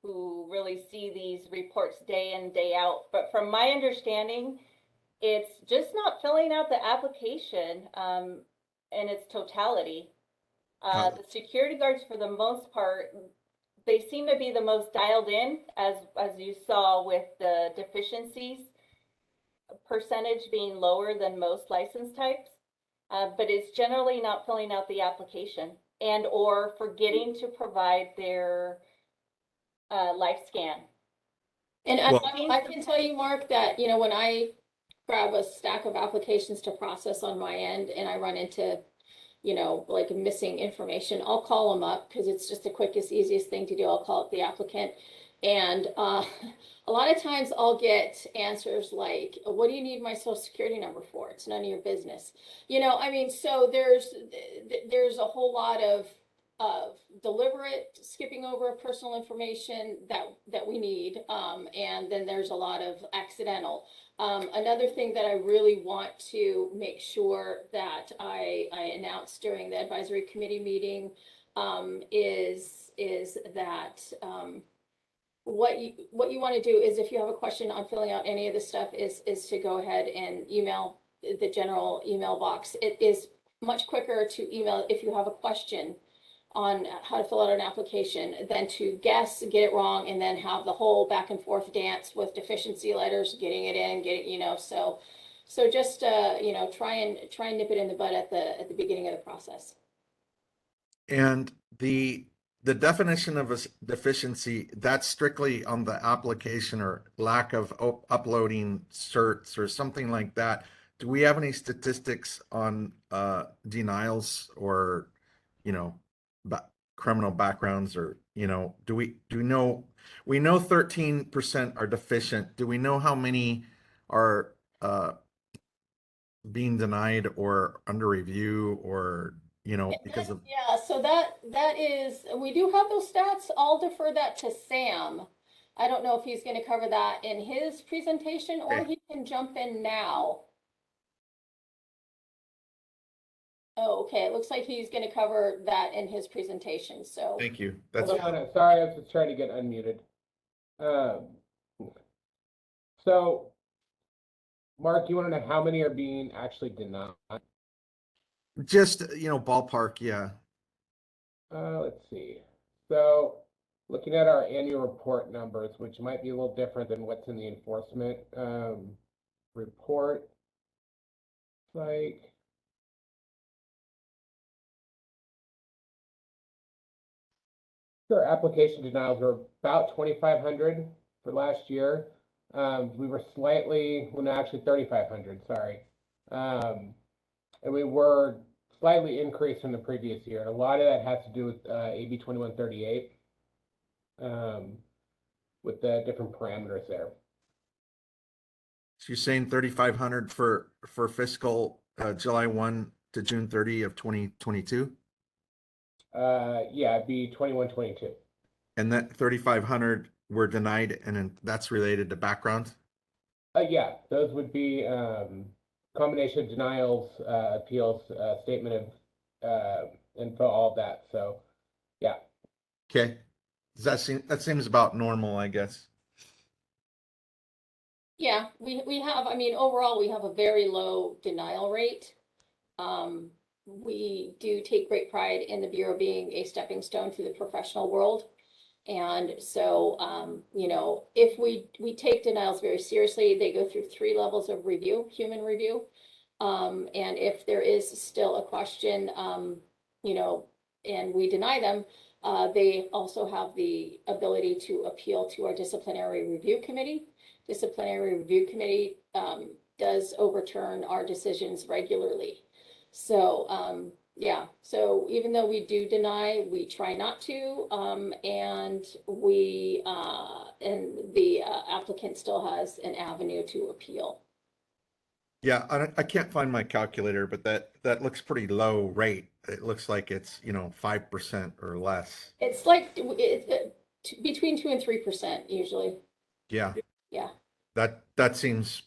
who really see these reports day in, day out. But from my understanding, it's just not filling out the application in its totality. The security guards, for the most part, they seem to be the most dialed in, as you saw with the deficiencies percentage being lower than most license types. But it's generally not filling out the application and or forgetting to provide their life scan. And Well- I can tell you, Mark, that, you know, when I grab a stack of applications to process on my end and I run into, you know, like missing information, I'll call them up because it's just the quickest, easiest thing to do. I'll call up the applicant. And a lot of times I'll get answers like, what do you need my social security number for? It's none of your business. You know, I mean, so there's a whole lot of deliberate skipping over personal information that we need. And then there's a lot of accidental. Another thing that I really want to make sure that I announce during the advisory committee meeting is that what you want to do is, if you have a question on filling out any of this stuff, is to go ahead and email the general email box. It is much quicker to email if you have a question on how to fill out an application than to guess, get it wrong, and then have the whole back and forth dance with deficiency letters, getting it in, you know, so just you know, try and nip it in the bud at the beginning of the process. and the definition of a deficiency, that's strictly on the application or lack of uploading certs or something like that. Do we have any statistics on denials or, you know, criminal backgrounds, or, you know, do we know, we know 13% are deficient. Do we know how many are being denied or under review, or, you know, because of, Yeah, so that is, we do have those stats. I'll defer that to Sam. I don't know if he's going to cover that in his presentation or Okay. he can jump in now. Oh, okay. It looks like he's going to cover that in his presentation. So thank you. That's Hold on, sorry, I was just trying to get unmuted. So, Mark, you want to know how many are being actually denied? just, you know, ballpark. Yeah. Let's see. So, looking at our annual report numbers, which might be a little different than what's in the enforcement report, like our application denials were about 2,500 for last year. We were slightly, well, no, actually 3,500, sorry. And we were slightly increased from the previous year. And a lot of that has to do with AB 2138, with the different parameters there. So you're saying 3,500 for fiscal July 1 to June 30 of 2022, Yeah, it'd be 2122. and that 3,500 were denied, and then that's related to background. Yeah, those would be combination of denials, appeals, statement of info, all of that. So, yeah. Okay, does that seems about normal, I guess. yeah, we have, I mean, overall, we have a very low denial rate. We do take great pride in the Bureau being a stepping stone to the professional world. And so, you know, if we take denials very seriously, they go through 3 levels of review, human review. And if there is still a question, you know, and we deny them, they also have the ability to appeal to our disciplinary review committee. Disciplinary review committee does overturn our decisions regularly. So, yeah, so even though we do deny, we try not to, and the applicant still has an avenue to appeal. Yeah, I can't find my calculator, but that looks pretty low rate. It looks like it's, 5% or less. It's like, between 2 and 3% usually, Yeah, yeah, that seems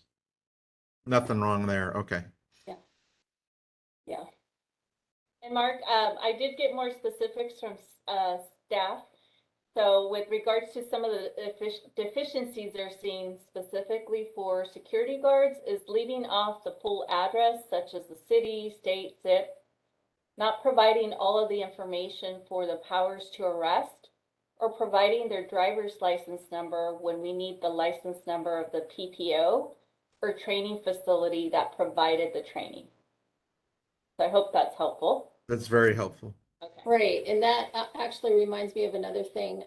nothing wrong there. Okay. yeah. And Mark, I did get more specifics from staff. So with regards to some of the deficiencies they're seeing specifically for security guards is leaving off the full address, such as the city, state, zip, not providing all of the information for the powers to arrest, or providing their driver's license number when we need the license number of the PTO or training facility that provided the training. So I hope that's helpful. That's very helpful. Okay. Right, and that actually reminds me of another thing,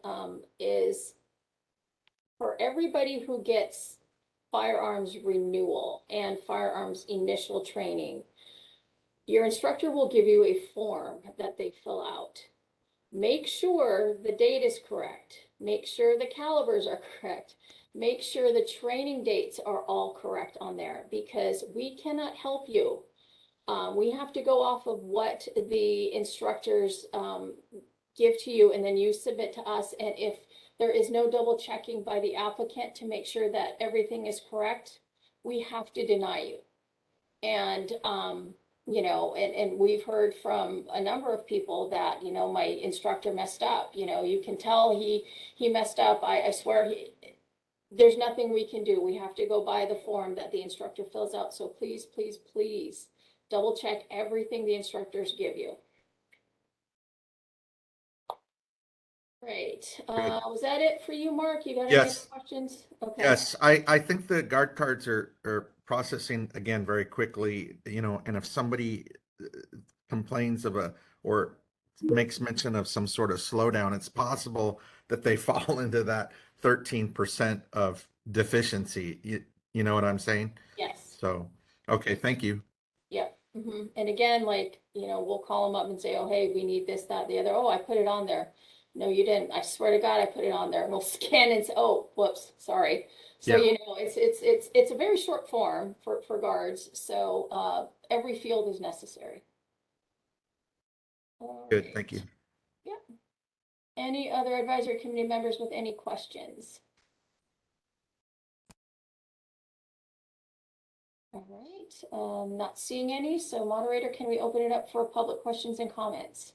is for everybody who gets firearms renewal and firearms initial training, your instructor will give you a form that they fill out. Make sure the date is correct. Make sure the calibers are correct. Make sure the training dates are all correct on there because we cannot help you. We have to go off of what the instructors give to you and then you submit to us. And if there is no double checking by the applicant to make sure that everything is correct, we have to deny you. And, and we've heard from a number of people that, my instructor messed up, you can tell he messed up. I swear there's nothing we can do. We have to go by the form that the instructor fills out. So please, please, please double check everything the instructors give you. Great. Was that it for you, Mark? You got any other Yes. questions? Okay. Yes, I think the guard cards are processing again very quickly, and if somebody complains or makes mention of some sort of slowdown, it's possible that they fall into that 13% of deficiency. You know what I'm saying? Yes. So, okay, thank you. Yep. And again, we'll call them up and say, oh, hey, we need this, that, the other. Oh, I put it on there. No, you didn't. I swear to God, I put it on there. And we'll scan and say, oh, whoops, sorry. So, Yeah. it's a very short form for guards. So, every field is necessary. All Good, right. thank you. Yep. Any other advisory committee members with any questions? All right, not seeing any, so moderator, can we open it up for public questions and comments?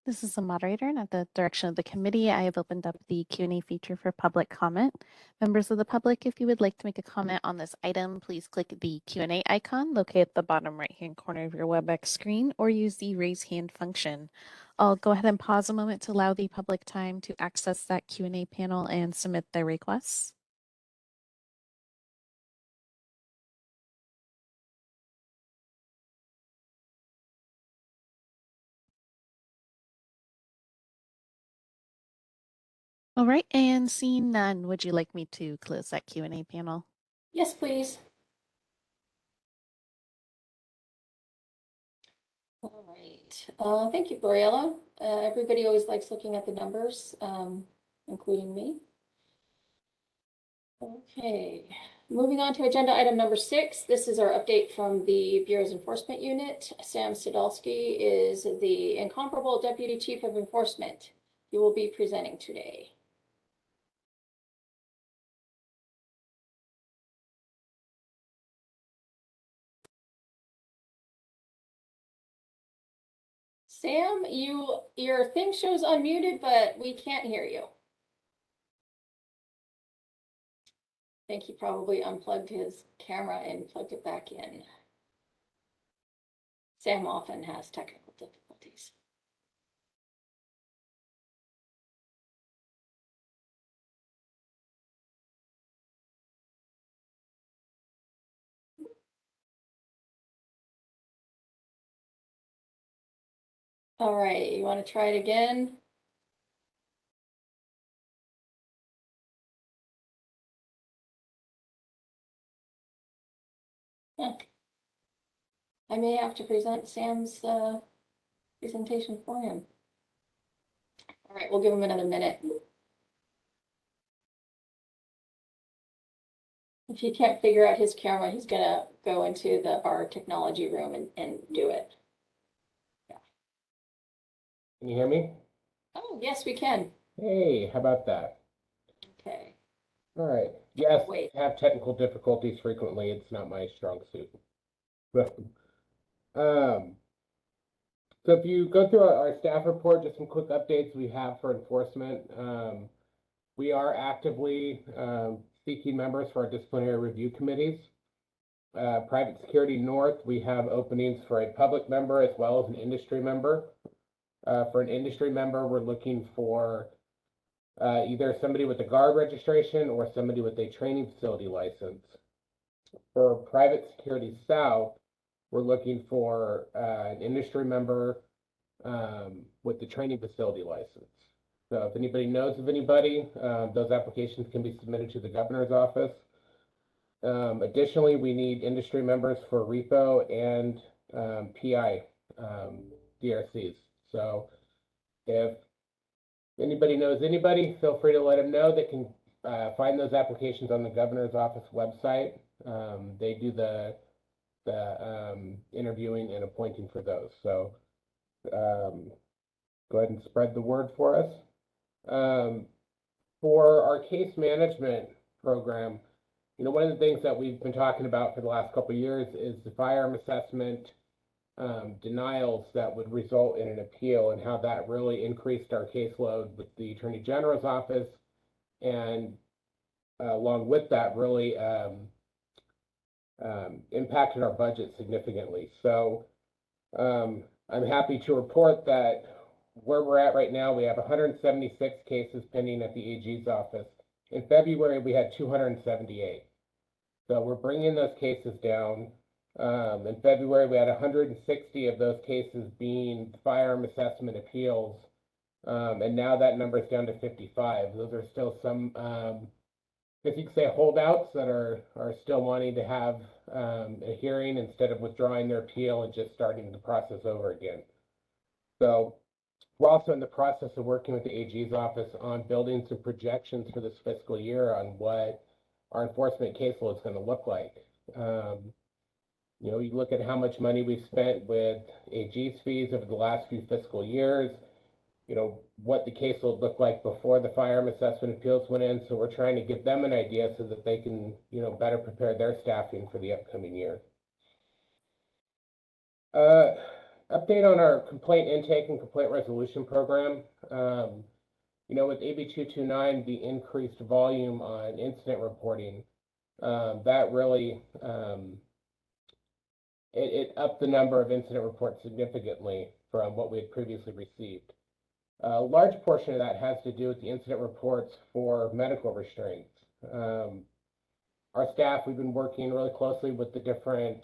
This is the moderator, and at the direction of the committee, I have opened up the Q&A feature for public comment. Members of the public, if you would like to make a comment on this item, please click the Q&A icon located at the bottom right-hand corner of your WebEx screen or use the raise hand function. I'll go ahead and pause a moment to allow the public time to access that Q&A panel and submit their requests. All right, and seeing none, would you like me to close that Q&A panel? Yes, please. All right, thank you, Briella. Everybody always likes looking at the numbers, including me. Okay, moving on to agenda item number 6. This is our update from the Bureau's Enforcement Unit. Sam Sadolsky is the incomparable Deputy Chief of Enforcement. He will be presenting today. Sam, your thing shows unmuted, but we can't hear you. I think he probably unplugged his camera and plugged it back in. Sam often has technical difficulties. All right, you want to try it again? I may have to present Sam's presentation for him. All right, we'll give him another minute. If he can't figure out his camera, he's gonna go into our technology room and do it. Can you hear me? Oh, yes, we can. Hey, how about that? Okay. All right. Yes, Wait. I have technical difficulties frequently. It's not my strong suit. But, so if you go through our staff report, just some quick updates we have for enforcement. We are actively seeking members for our disciplinary review committees. Private Security North, we have openings for a public member as well as an industry member. For an industry member, we're looking for either somebody with a guard registration or somebody with a training facility license. For Private Security South, we're looking for an industry member with the training facility license. So if anybody knows of anybody, those applications can be submitted to the governor's office. Additionally, we need industry members for repo and PI DRCs. So if anybody knows anybody, feel free to let them know. They can find those applications on the governor's office website. They do the interviewing and appointing for those. So go ahead and spread the word for us. For our case management program, you know, one of the things that we've been talking about for the last couple of years is the firearm assessment denials that would result in an appeal, and how that really increased our caseload with the Attorney General's office, and along with that really impacted our budget significantly. So I'm happy to report that where we're at right now, we have 176 cases pending at the AG's office. In February, we had 278. So we're bringing those cases down. In February, we had 160 of those cases being firearm assessment appeals. And now that number is down to 55. Those are still some, if you could say, holdouts that are still wanting to have a hearing instead of withdrawing their appeal and just starting the process over again. So we're also in the process of working with the AG's office on building some projections for this fiscal year on what our enforcement caseload is going to look like. You know, you look at how much money we've spent with AG's fees over the last few fiscal years, you know, what the caseload looked like before the firearm assessment appeals went in. So we're trying to give them an idea so that they can, you know, better prepare their staffing for the upcoming year. Update on our complaint intake and complaint resolution program. You know, with AB 229, the increased volume on incident reporting, that really, it upped the number of incident reports significantly from what we had previously received. A large portion of that has to do with the incident reports for medical restraints. Our staff, we've been working really closely with the different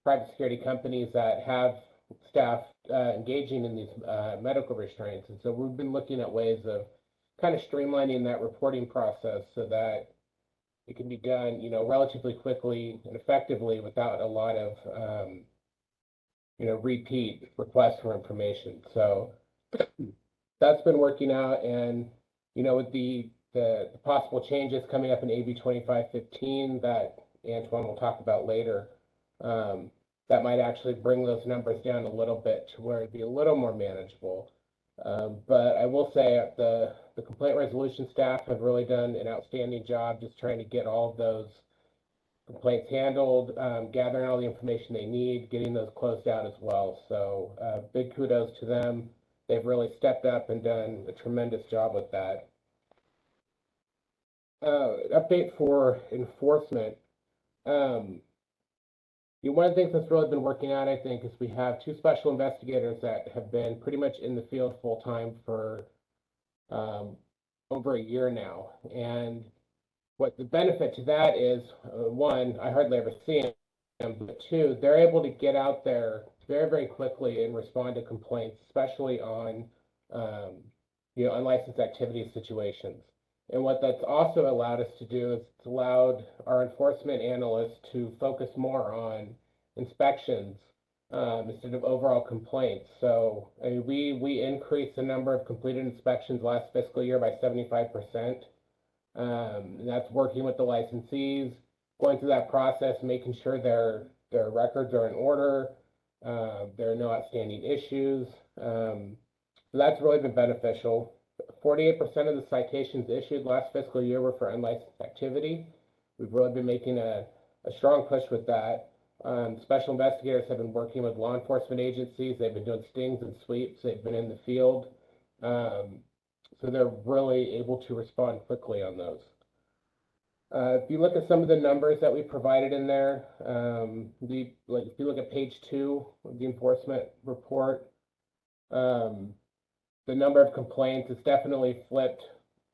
private security companies that have staff engaging in these medical restraints. And so we've been looking at ways of kind of streamlining that reporting process so that it can be done, you know, relatively quickly and effectively without a lot of, you know, repeat requests for information. So that's been working out. And, you know, with the possible changes coming up in AB 2515 that Antoine will talk about later, that might actually bring those numbers down a little bit to where it'd be a little more manageable. But I will say the complaint resolution staff have really done an outstanding job just trying to get all of those complaints handled, gathering all the information they need, getting those closed out as well. So big kudos to them. They've really stepped up and done a tremendous job with that. Update for enforcement. One of the things that's really been working out, I think, is we have 2 special investigators that have been pretty much in the field full time for over a year now. And what the benefit to that is, 1, I hardly ever see them, but 2, they're able to get out there very, very quickly and respond to complaints, especially on, you know, unlicensed activity situations. And what that's also allowed us to do is it's allowed our enforcement analysts to focus more on inspections instead of overall complaints. So we increased the number of completed inspections last fiscal year by 75%. And that's working with the licensees, going through that process, making sure their records are in order, there are no outstanding issues. So that's really been beneficial. 48% of the citations issued last fiscal year were for unlicensed activity. We've really been making a strong push with that. Special investigators have been working with law enforcement agencies. They've been doing stings and sweeps. They've been in the field. So they're really able to respond quickly on those. If you look at some of the numbers that we provided in there, if you look at page 2 of the enforcement report, the number of complaints has definitely flipped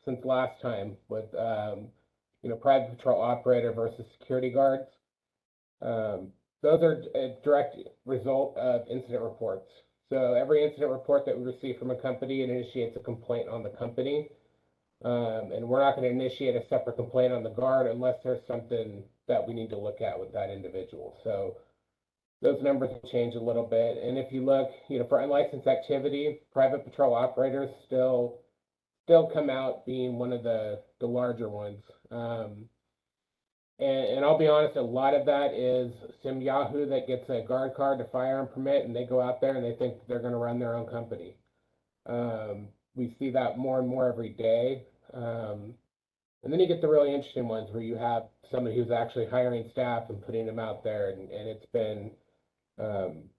since last time with, private patrol operator versus security guards. Those are a direct result of incident reports. So every incident report that we receive from a company, it initiates a complaint on the company. And we're not going to initiate a separate complaint on the guard unless there's something that we need to look at with that individual. So those numbers have changed a little bit. And if you look, for unlicensed activity, private patrol operators still come out being one of the larger ones. And I'll be honest, a lot of that is some Yahoo that gets a guard card, a firearm permit, and they go out there and they think they're going to run their own company. We see that more and more every day. And then you get the really interesting ones where you have somebody who's actually hiring staff and putting them out there, and it's been kind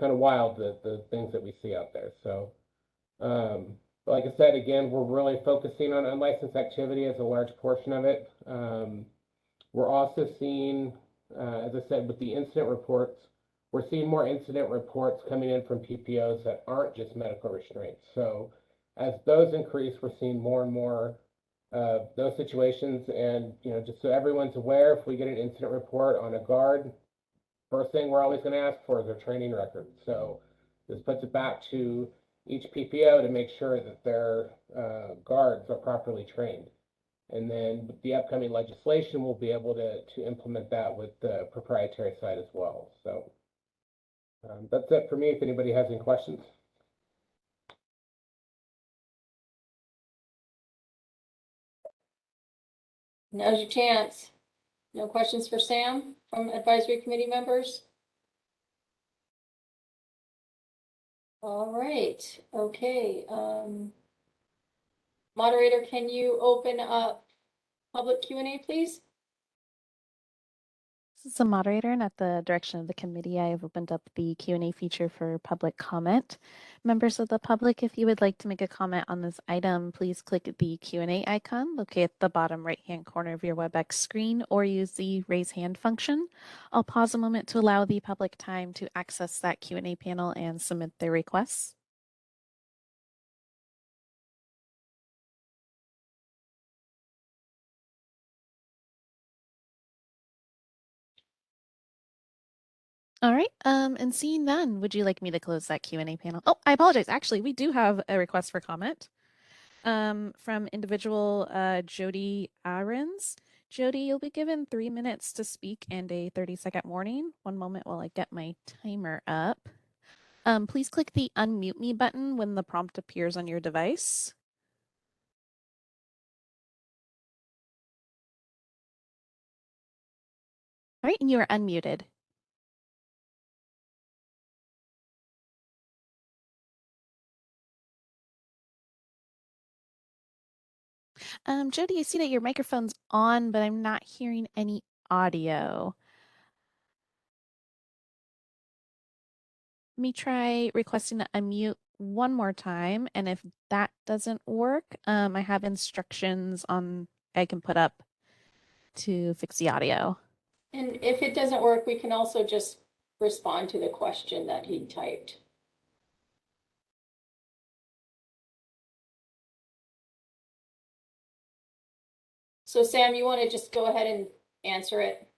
of wild, the things that we see out there. So, like I said, again, we're really focusing on unlicensed activity as a large portion of it. We're also seeing, as I said, with the incident reports, we're seeing more incident reports coming in from PPOs that aren't just medical restraints. So as those increase, we're seeing more and more those situations. And, just so everyone's aware, if we get an incident report on a guard, first thing we're always going to ask for is their training record. So this puts it back to each PPO to make sure that their guards are properly trained. And then with the upcoming legislation, we'll be able to implement that with the proprietary side as well. So that's it for me. If anybody has any questions. Now's your chance. No questions for Sam from advisory committee members? All right, okay. Moderator, can you open up public Q&A, please? This is the moderator, and at the direction of the committee, I have opened up the Q&A feature for public comment. Members of the public, if you would like to make a comment on this item, please click the Q&A icon located at the bottom right-hand corner of your WebEx screen, or use the raise hand function. I'll pause a moment to allow the public time to access that Q&A panel and submit their requests. All right, and seeing none, would you like me to close that Q&A panel? Oh, I apologize. Actually, we do have a request for comment from individual Jody Ahrens. Jody, you'll be given 3 minutes to speak and a 30-second warning. One moment while I get my timer up. Please click the unmute me button when the prompt appears on your device. All right, and you are unmuted. Jody, I see that your microphone's on, but I'm not hearing any audio. Let me try requesting to unmute one more time, and if that doesn't work, I have instructions I can put up to fix the audio. And if it doesn't work, we can also just respond to the question that he typed. So Sam, you want to just go ahead and answer it?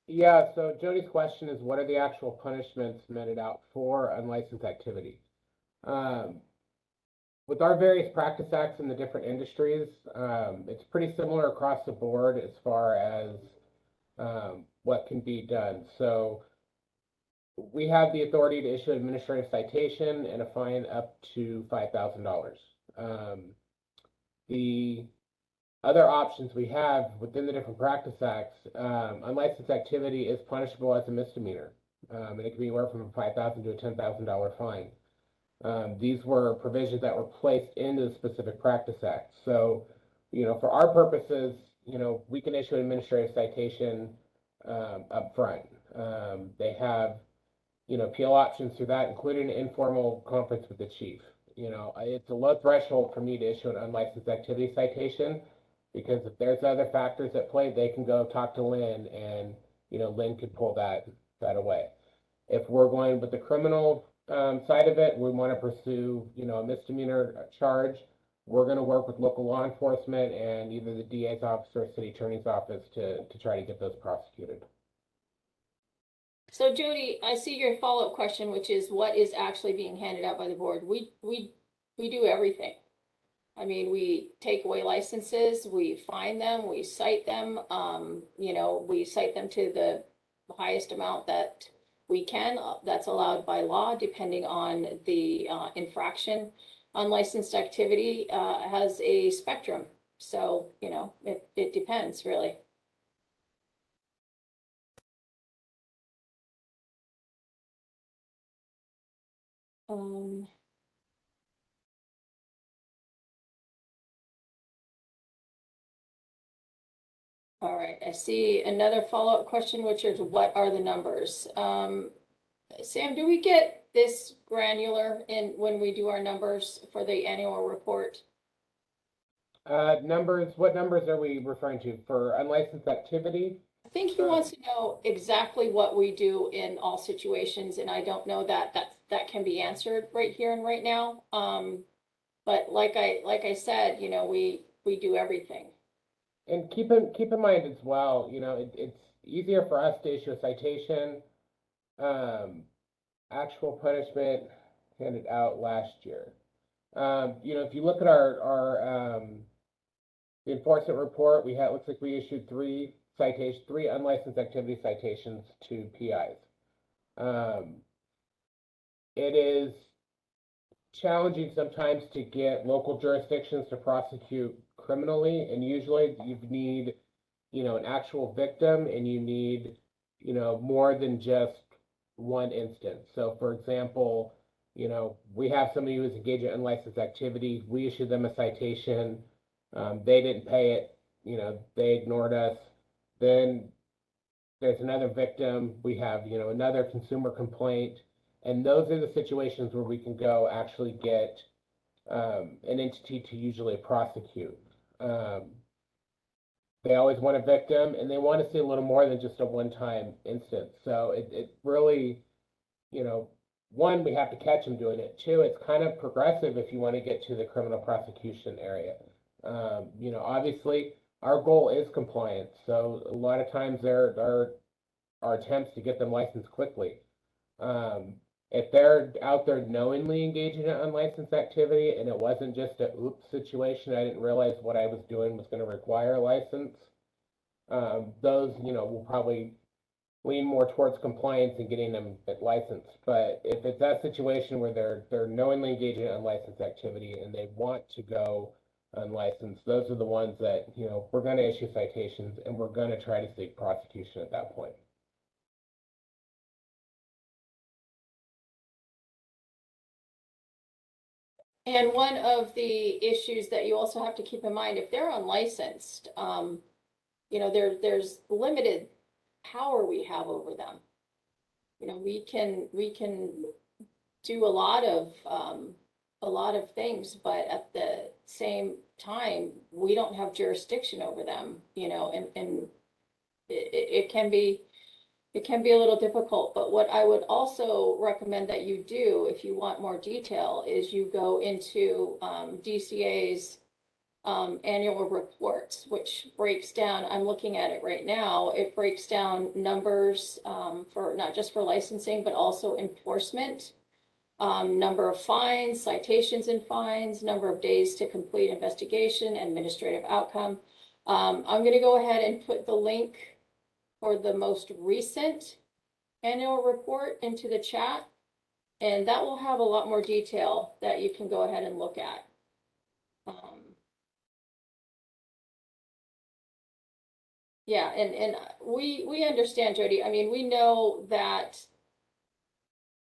Yeah, so Jody's question is, what are the actual punishments meted out for unlicensed activity? with our various practice acts in the different industries, it's pretty similar across the board as far as what can be done. So we have the authority to issue an administrative citation and a fine up to $5,000. The other options we have within the different practice acts, unlicensed activity is punishable as a misdemeanor. And it can be anywhere from a $5,000 to a $10,000 fine. These were provisions that were placed into the specific practice act. So, for our purposes, we can issue an administrative citation up front. They have, appeal options through that, including an informal conference with the chief. It's a low threshold for me to issue an unlicensed activity citation, because if there's other factors at play, they can go talk to Lynn, and Lynn could pull that away. If we're going with the criminal side of it, we want to pursue a misdemeanor charge. We're going to work with local law enforcement and either the DA's office or city attorney's office to try to get those prosecuted. So Jody, I see your follow-up question, which is what is actually being handed out by the board? We do everything. I mean, we take away licenses, we fine them, we cite them, we cite them to the highest amount that we can, that's allowed by law, depending on the infraction. Unlicensed activity has a spectrum. So, it depends really. All right, I see another follow-up question, which is what are the numbers? Sam, do we get this granular when we do our numbers for the annual report? Numbers, what numbers are we referring to for unlicensed activity? I think he wants to know exactly what we do in all situations, and I don't know that can be answered right here and right now. But like I said, we do everything. And keep in mind as well, it's easier for us to issue a citation. Actual punishment handed out last year. If you look at our the enforcement report, looks like we issued three unlicensed activity citations to PIs. It is challenging sometimes to get local jurisdictions to prosecute criminally, and usually you need, an actual victim, and you need, more than just one instance. So for example, we have somebody who is engaged in unlicensed activity, we issued them a citation, they didn't pay it, they ignored us. Then there's another victim, we have, another consumer complaint, and those are the situations where we can go actually get an entity to usually prosecute. They always want a victim, and they want to see a little more than just a one-time instance. So it really, one, we have to catch them doing it. Two, it's kind of progressive if you want to get to the criminal prosecution area. Obviously, our goal is compliance. So a lot of times there are attempts to get them licensed quickly. If they're out there knowingly engaging in unlicensed activity and it wasn't just a oops situation, I didn't realize what I was doing was going to require a license, those, will probably lean more towards compliance and getting them licensed. But if it's that situation where they're knowingly engaging in unlicensed activity and they want to go unlicensed, those are the ones that, we're going to issue citations and we're going to try to seek prosecution at that point. And one of the issues that you also have to keep in mind, if they're unlicensed, there's limited power we have over them. We can do a lot of things, but at the same time, we don't have jurisdiction over them, and it can be a little difficult. But what I would also recommend that you do, if you want more detail, is you go into DCA's annual reports, which breaks down, I'm looking at it right now, it breaks down numbers for not just for licensing, but also enforcement. number of fines, citations and fines, number of days to complete investigation, administrative outcome. I'm going to go ahead and put the link for the most recent annual report into the chat, and that will have a lot more detail that you can go ahead and look at. Yeah, and we understand, Jody. I mean, we know that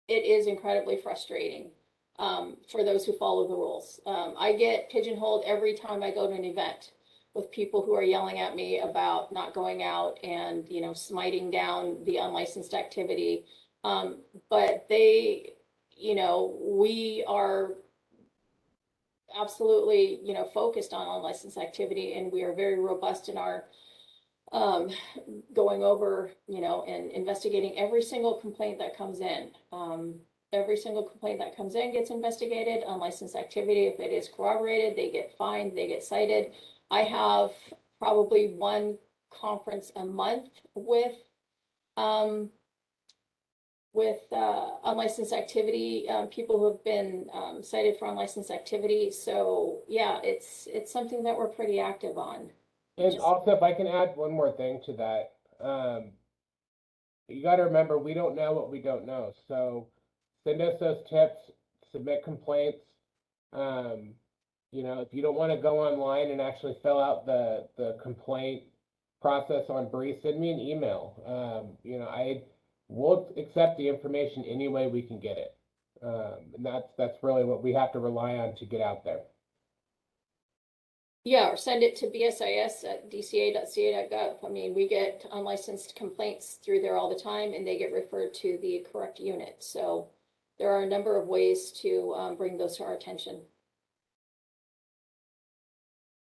it is incredibly frustrating for those who follow the rules. I get pigeonholed every time I go to an event with people who are yelling at me about not going out and, you know, smiting down the unlicensed activity. But they, you know, we are absolutely, you know, focused on unlicensed activity, and we are very robust in our going over, you know, and investigating every single complaint that comes in. Every single complaint that comes in gets investigated. Unlicensed activity, if it is corroborated, they get fined, they get cited. I have probably one conference a month with unlicensed activity, people who have been cited for unlicensed activity. So yeah, it's something that we're pretty active on. And also, if I can add one more thing to that, you got to remember, we don't know what we don't know. So send us those tips, submit complaints. You know, if you don't want to go online and actually fill out the complaint process on BRIS, send me an email. You know, I will accept the information any way we can get it. And that's really what we have to rely on to get out there. Yeah, or send it to bsis@dca.ca.gov. I mean, we get unlicensed complaints through there all the time, and they get referred to the correct unit. So there are a number of ways to bring those to our attention.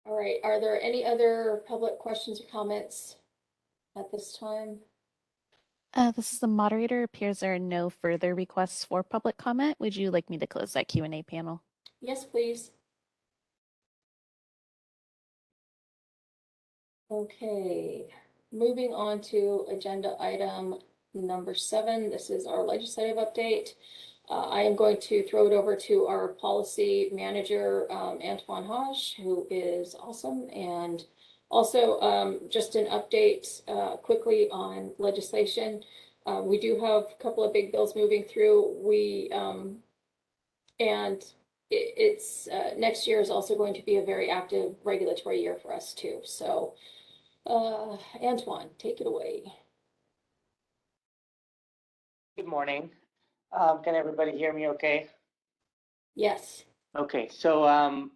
All right, are there any other public questions or comments at this time? This is the moderator. Appears there are no further requests for public comment. Would you like me to close that Q&A panel? Yes, please. Okay, moving on to agenda item number 7. This is our legislative update. I am going to throw it over to our policy manager, Antoine Hodge, who is awesome. And also just an update quickly on legislation. We do have a couple of big bills moving through. It's next year is also going to be a very active regulatory year for us too. So Antoine, take it away. Good morning. Can everybody hear me okay? Yes. Okay, so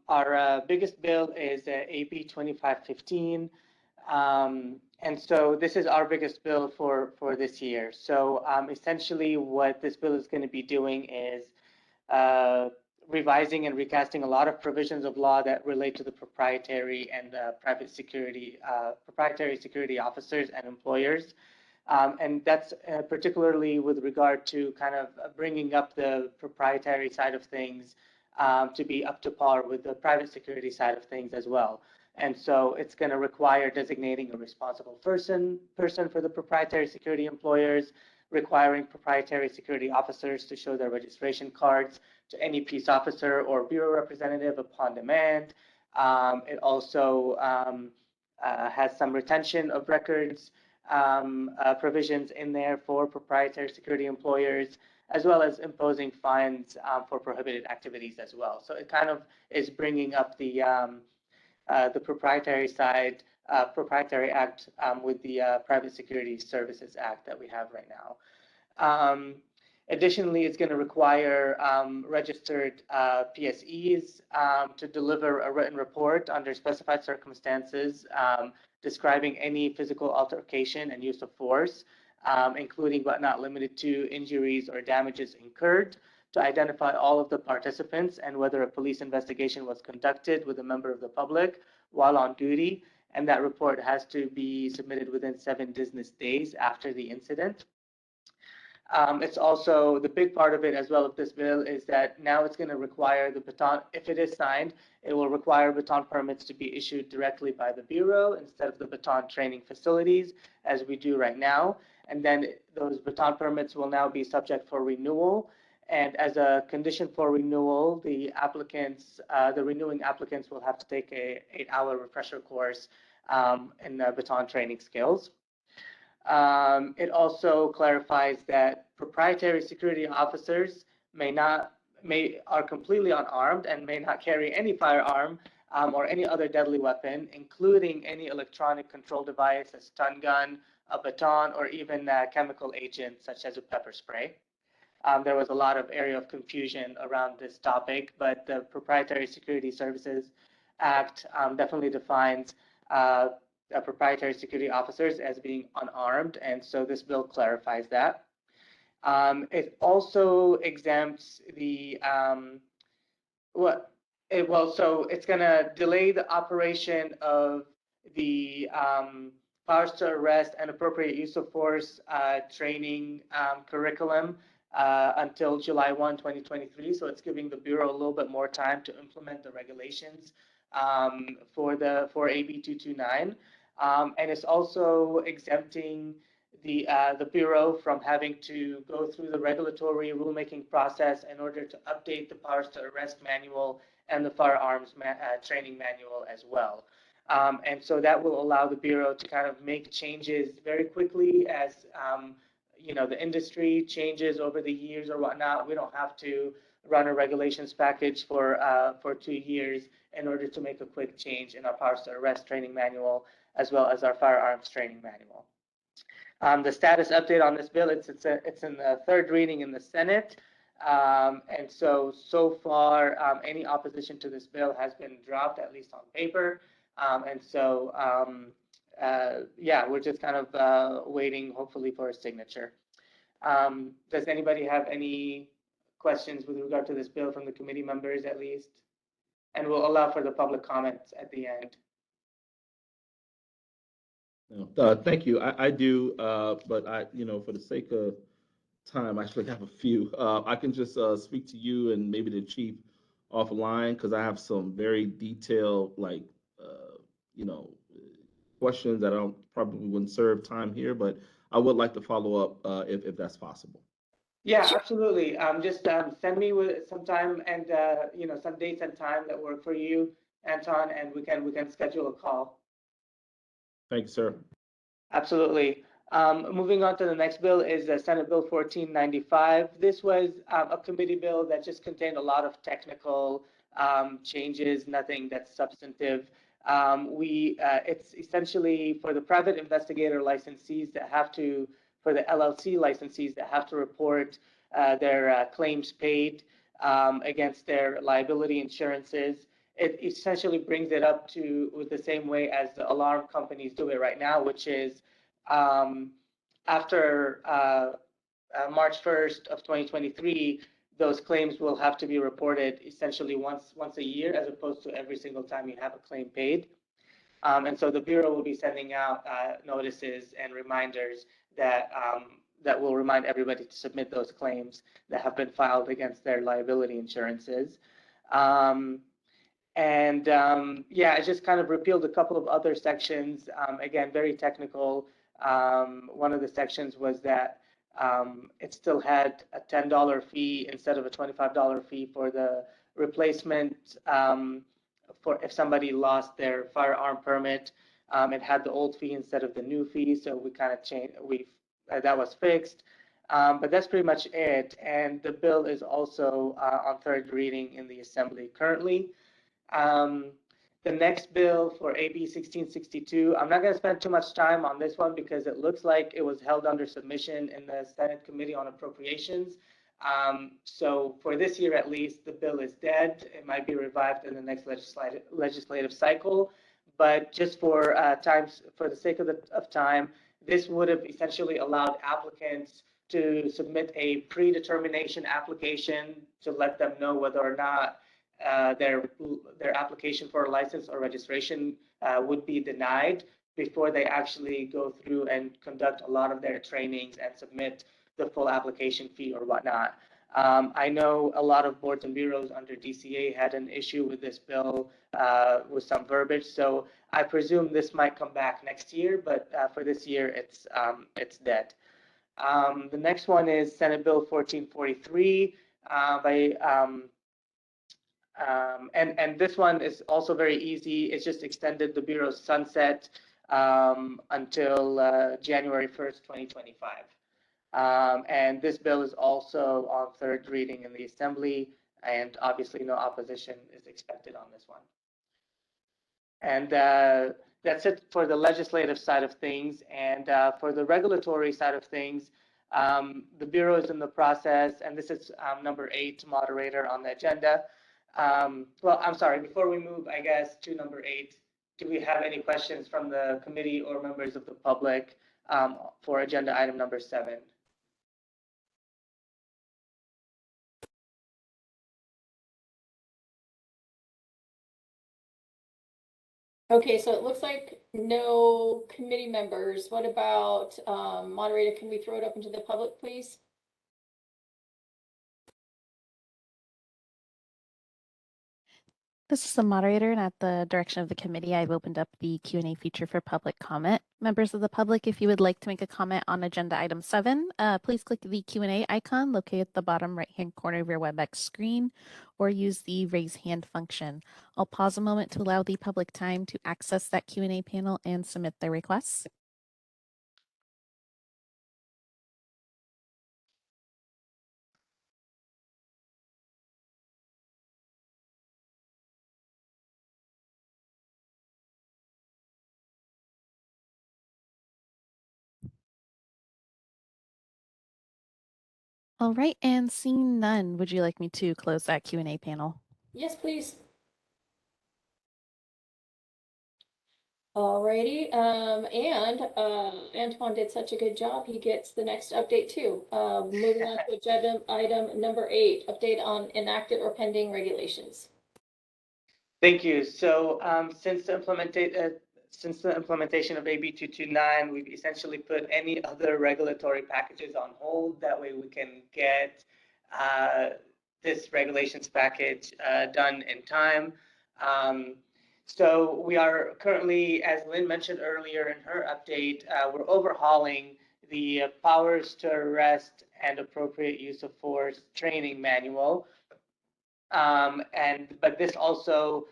our biggest bill is AB 2515. And so this is our biggest bill for this year. So essentially what this bill is going to be doing is revising and recasting a lot of provisions of law that relate to the proprietary and proprietary security officers and employers. And that's particularly with regard to kind of bringing up the proprietary side of things to be up to par with the private security side of things as well. And so it's going to require designating a responsible person for the proprietary security employers, requiring proprietary security officers to show their registration cards to any peace officer or bureau representative upon demand. It also has some retention of records provisions in there for proprietary security employers, as well as imposing fines for prohibited activities as well. So it kind of is bringing up the proprietary side, Proprietary Act with the Private Security Services Act that we have right now. Additionally, it's going to require registered PSEs to deliver a written report under specified circumstances describing any physical altercation and use of force, including but not limited to injuries or damages incurred, to identify all of the participants and whether a police investigation was conducted with a member of the public while on duty. And that report has to be submitted within 7 business days after the incident. It's also the big part of it as well of this bill is that now it's going to require the baton, if it is signed, it will require baton permits to be issued directly by the Bureau instead of the baton training facilities as we do right now. And then those baton permits will now be subject for renewal. And as a condition for renewal, the renewing applicants will have to take a 8-hour refresher course in baton training skills. It also clarifies that proprietary security officers are completely unarmed and may not carry any firearm or any other deadly weapon, including any electronic control device, a stun gun, a baton, or even a chemical agent such as a pepper spray. There was a lot of area of confusion around this topic, but the Proprietary Security Services Act definitely defines proprietary security officers as being unarmed, and so this bill clarifies that. It also exempts the so it's going to delay the operation of the powers to arrest and appropriate use of force training curriculum until July 1, 2023. So it's giving the Bureau a little bit more time to implement the regulations for AB 229. And it's also exempting the Bureau from having to go through the regulatory rulemaking process in order to update the powers to arrest manual and the firearms training manual as well. And so that will allow the Bureau to kind of make changes very quickly as the industry changes over the years or whatnot. We don't have to run a regulations package for 2 years in order to make a quick change in our powers to arrest training manual as well as our firearms training manual. The status update on this bill, it's in the third reading in the Senate. And so far, any opposition to this bill has been dropped, at least on paper. We're just kind of waiting, hopefully, for a signature. Does anybody have any questions with regard to this bill from the committee members, at least? And we'll allow for the public comments at the end. No, thank you. I do, but for the sake of time, I actually have a few. I can just speak to you and maybe the chief offline because I have some very detailed, questions that I probably wouldn't serve time here, but I would like to follow up if that's possible. Yeah, absolutely. Just send me with some time and some dates and time that work for you, Anton, and we can schedule a call. Thank you, sir. Absolutely. Moving on to the next bill is Senate Bill 1495. This was a committee bill that just contained a lot of technical changes, nothing that's substantive. It's essentially for the private investigator licensees that have to, for the LLC licensees that have to report their claims paid against their liability insurances. It essentially brings it up to the same way as the alarm companies do it right now, which is after March 1st of 2023, those claims will have to be reported essentially once a year, as opposed to every single time you have a claim paid. And so the Bureau will be sending out notices and reminders that will remind everybody to submit those claims that have been filed against their liability insurances. It just kind of repealed a couple of other sections, again, very technical. One of the sections was that it still had a $10 fee instead of a $25 fee for the replacement for if somebody lost their firearm permit. It had the old fee instead of the new fee, so we kind of changed. That was fixed, but that's pretty much it. And the bill is also on third reading in the Assembly currently. The next bill for AB 1662, I'm not going to spend too much time on this one because it looks like it was held under submission in the Senate Committee on Appropriations. So for this year, at least, the bill is dead. It might be revived in the next legislative cycle. But just for the sake of time, this would have essentially allowed applicants to submit a predetermination application to let them know whether or not their application for a license or registration would be denied before they actually go through and conduct a lot of their trainings and submit the full application fee or whatnot. I know a lot of boards and bureaus under DCA had an issue with this bill with some verbiage, so I presume this might come back next year, but for this year, it's dead. The next one is Senate Bill 1443. and this one is also very easy. It's just extended the Bureau's sunset until January 1st, 2025. And this bill is also on third reading in the Assembly, and obviously no opposition is expected on this one. And that's it for the legislative side of things. And for the regulatory side of things, the Bureau is in the process, and this is number 8, moderator on the agenda. Well, I'm sorry, before we move, I guess, to number 8, do we have any questions from the committee or members of the public for agenda item number 7? Okay, so it looks like no committee members. What about moderator? Can we throw it up into the public, please? This is the moderator, and at the direction of the committee, I've opened up the Q&A feature for public comment. Members of the public, if you would like to make a comment on agenda item 7, please click the Q&A icon located at the bottom right-hand corner of your WebEx screen, or use the raise hand function. I'll pause a moment to allow the public time to access that Q&A panel and submit their requests. All right, and seeing none, would you like me to close that Q&A panel? Yes, please. Alrighty, and Antoine did such a good job. He gets the next update too. Moving on to agenda item number 8, update on enacted or pending regulations. Thank you. So since the implementation of AB 229, we've essentially put any other regulatory packages on hold. That way we can get this regulations package done in time. So we are currently, as Lynn mentioned earlier in her update, we're overhauling the powers to arrest and appropriate use of force training manual. But this also,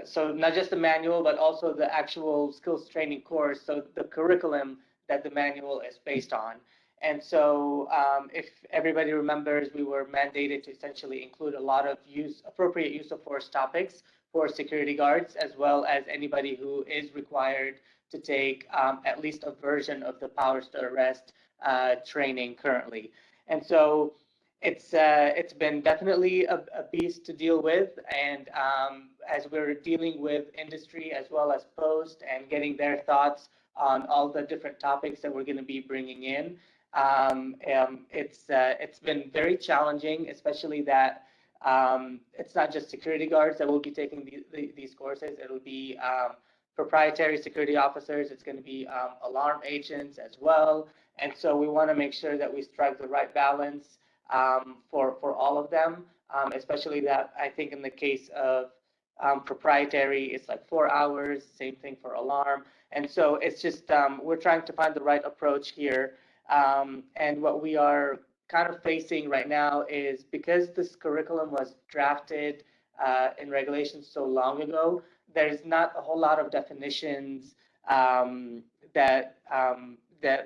so not just the manual, but also the actual skills training course, so the curriculum that the manual is based on. And so if everybody remembers, we were mandated to essentially include a lot of appropriate use of force topics for security guards, as well as anybody who is required to take at least a version of the powers to arrest training currently. And so it's been definitely a beast to deal with, and as we're dealing with industry as well as Post and getting their thoughts on all the different topics that we're going to be bringing in, it's been very challenging, especially that it's not just security guards that will be taking these courses. It'll be proprietary security officers. It's going to be alarm agents as well, and so we want to make sure that we strike the right balance for all of them, especially that I think in the case of proprietary, it's like 4 hours, same thing for alarm. And so it's just, we're trying to find the right approach here. And what we are kind of facing right now is, because this curriculum was drafted in regulations so long ago, there's not a whole lot of definitions that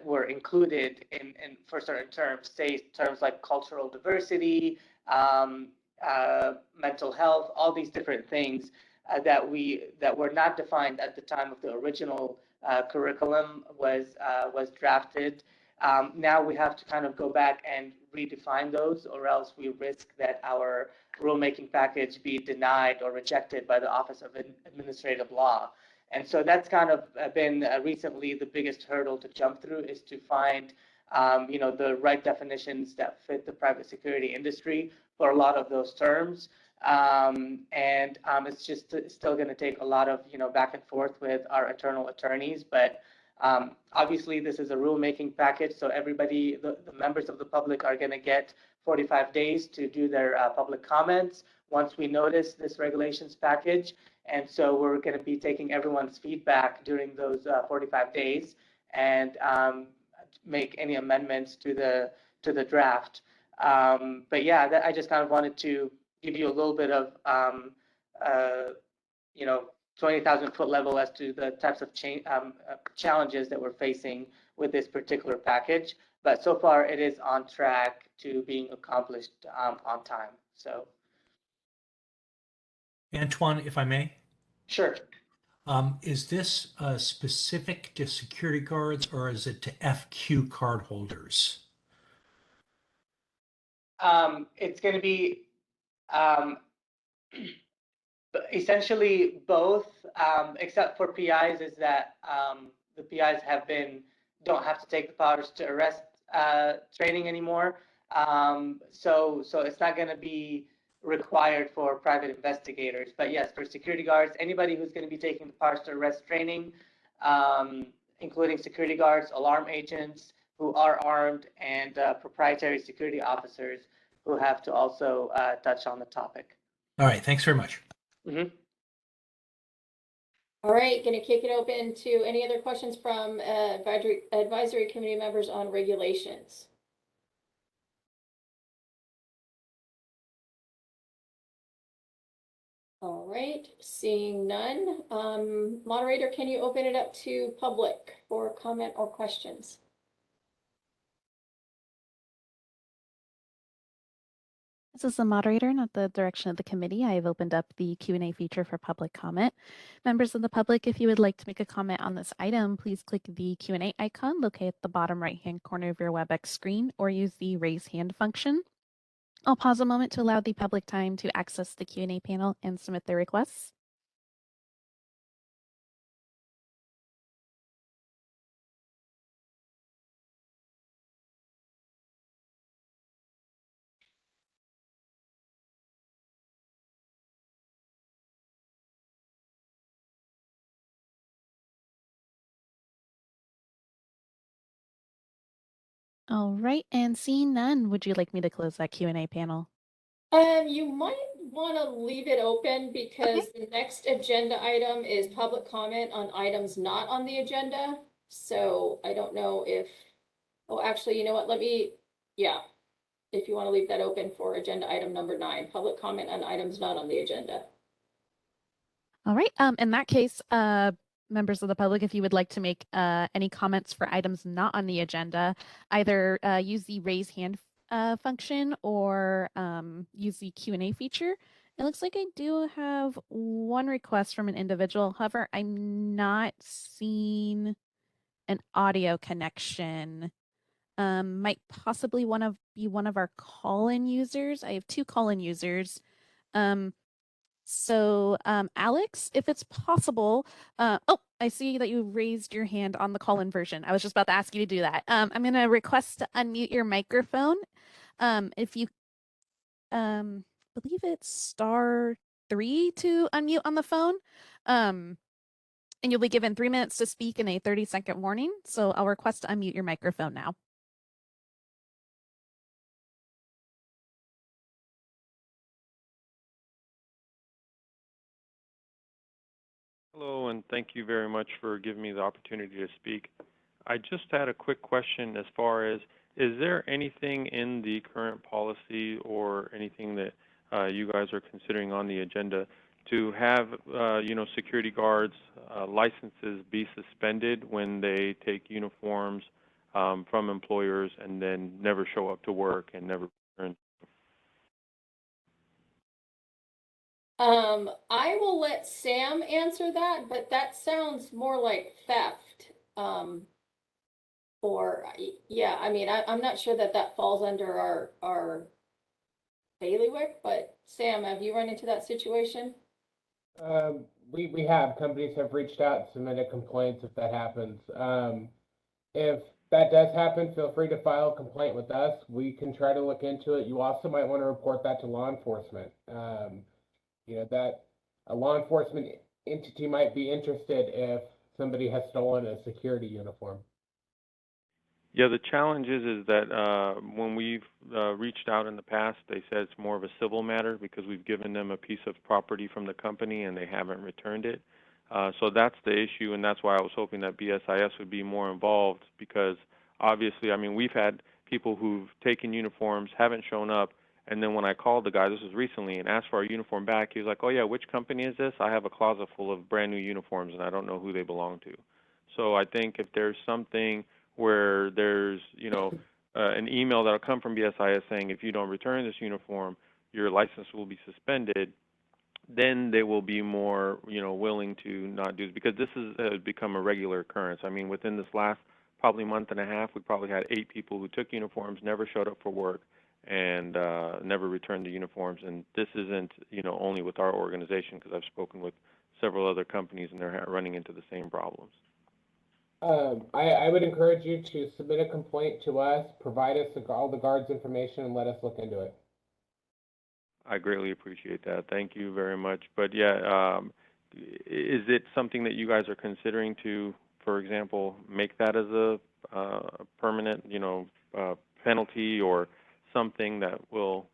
were included in for certain terms, say terms like cultural diversity, mental health, all these different things that were not defined at the time of the original curriculum was drafted. Now we have to kind of go back and redefine those, or else we risk that our rulemaking package be denied or rejected by the Office of Administrative Law. And so that's kind of been recently the biggest hurdle to jump through, is to find the right definitions that fit the private security industry for a lot of those terms. It's just still going to take a lot of back and forth with our internal attorneys. But obviously this is a rulemaking package, so everybody, the members of the public, are going to get 45 days to do their public comments once we notice this regulations package. And so we're going to be taking everyone's feedback during those 45 days and make any amendments to the draft. But yeah, I just kind of wanted to give you a little bit of, 20,000-foot level as to the types of challenges that we're facing with this particular package. But so far, it is on track to being accomplished on time. So, Antoine, if I may, sure. is this specific to security guards or is it to FQ card holders? It's going to be essentially both, except for PIs, is that the PIs don't have to take the powers to arrest training anymore. So it's not going to be required for private investigators. But yes, for security guards, anybody who's going to be taking the powers to arrest training, including security guards, alarm agents who are armed, and proprietary security officers who have to also touch on the topic. All right, thanks very much. Mm-hmm. All right, going to kick it open to any other questions from advisory committee members on regulations. All right, seeing none. Moderator, can you open it up to public for comment or questions? This is the moderator, and at the direction of the committee, I have opened up the Q&A feature for public comment. Members of the public, if you would like to make a comment on this item, please click the Q&A icon located at the bottom right-hand corner of your WebEx screen or use the raise hand function. I'll pause a moment to allow the public time to access the Q&A panel and submit their requests. All right, and seeing none, would you like me to close that Q&A panel? You might want to leave it open because the next agenda item is public comment on items not on the agenda. So I don't know if, oh, actually, you know what? Yeah, if you want to leave that open for agenda item number 9, public comment on items not on the agenda. All right, in that case, members of the public, if you would like to make any comments for items not on the agenda, either use the raise hand function or use the Q&A feature. It looks like I do have one request from an individual. However, I'm not seeing an audio connection. Might possibly be one of our call-in users. I have 2 call-in users. So, Alex, if it's possible, oh, I see that you raised your hand on the call-in version. I was just about to ask you to do that. I'm going to request to unmute your microphone. If you believe it's *3 to unmute on the phone. And you'll be given 3 minutes to speak in a 30-second warning. So I'll request to unmute your microphone now. Hello, and thank you very much for giving me the opportunity to speak. I just had a quick question as far as, is there anything in the current policy or anything that you guys are considering on the agenda to have, security guards' licenses be suspended when they take uniforms from employers and then never show up to work and never return? I will let Sam answer that, but that sounds more like theft. Yeah, I mean, I'm not sure that falls under our bailiwick, but Sam, have you run into that situation? We have, companies have reached out and submitted complaints if that happens. If that does happen, feel free to file a complaint with us. We can try to look into it. You also might want to report that to law enforcement. That a law enforcement entity might be interested if somebody has stolen a security uniform. Yeah, the challenge is that when we've reached out in the past, they said it's more of a civil matter because we've given them a piece of property from the company and they haven't returned it. So that's the issue, and that's why I was hoping that BSIS would be more involved because obviously, I mean, we've had people who've taken uniforms, haven't shown up, and then when I called the guy, this was recently, and asked for our uniform back, he was like, oh yeah, which company is this? I have a closet full of brand new uniforms and I don't know who they belong to. So I think if there's something where there's, an email that'll come from BSIS saying if you don't return this uniform, your license will be suspended, then they will be more, willing to not do this, because this has become a regular occurrence. I mean, within this last probably month and a half, we probably had 8 people who took uniforms, never showed up for work, and never returned the uniforms. And this isn't, only with our organization, because I've spoken with several other companies, and they're running into the same problems. I would encourage you to submit a complaint to us, provide us all the guards' information, and let us look into it. I greatly appreciate that. Thank you very much. But yeah, is it something that you guys are considering to, for example, make that as a permanent, penalty, or something that will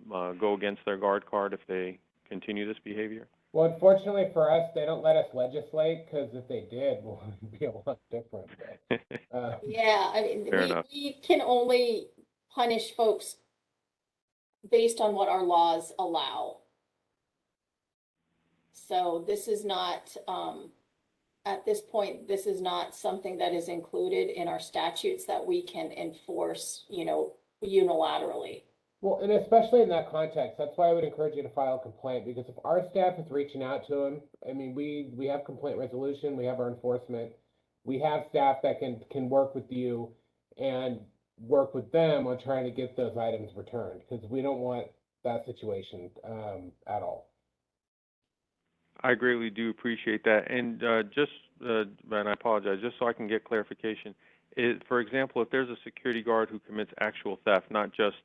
go against their guard card if they continue this behavior? Well, unfortunately for us, they don't let us legislate, because if they did, we'll be a lot different. But, Yeah, I mean, Fair enough. we can only punish folks based on what our laws allow. So this is not, at this point, this is not something that is included in our statutes that we can enforce, unilaterally. well, and especially in that context, that's why I would encourage you to file a complaint, because if our staff is reaching out to them, I mean, we have complaint resolution, we have our enforcement, we have staff that can work with you and work with them on trying to get those items returned, because we don't want that situation at all. I greatly do appreciate that. And and I apologize, just so I can get clarification, for example, if there's a security guard who commits actual theft, not just,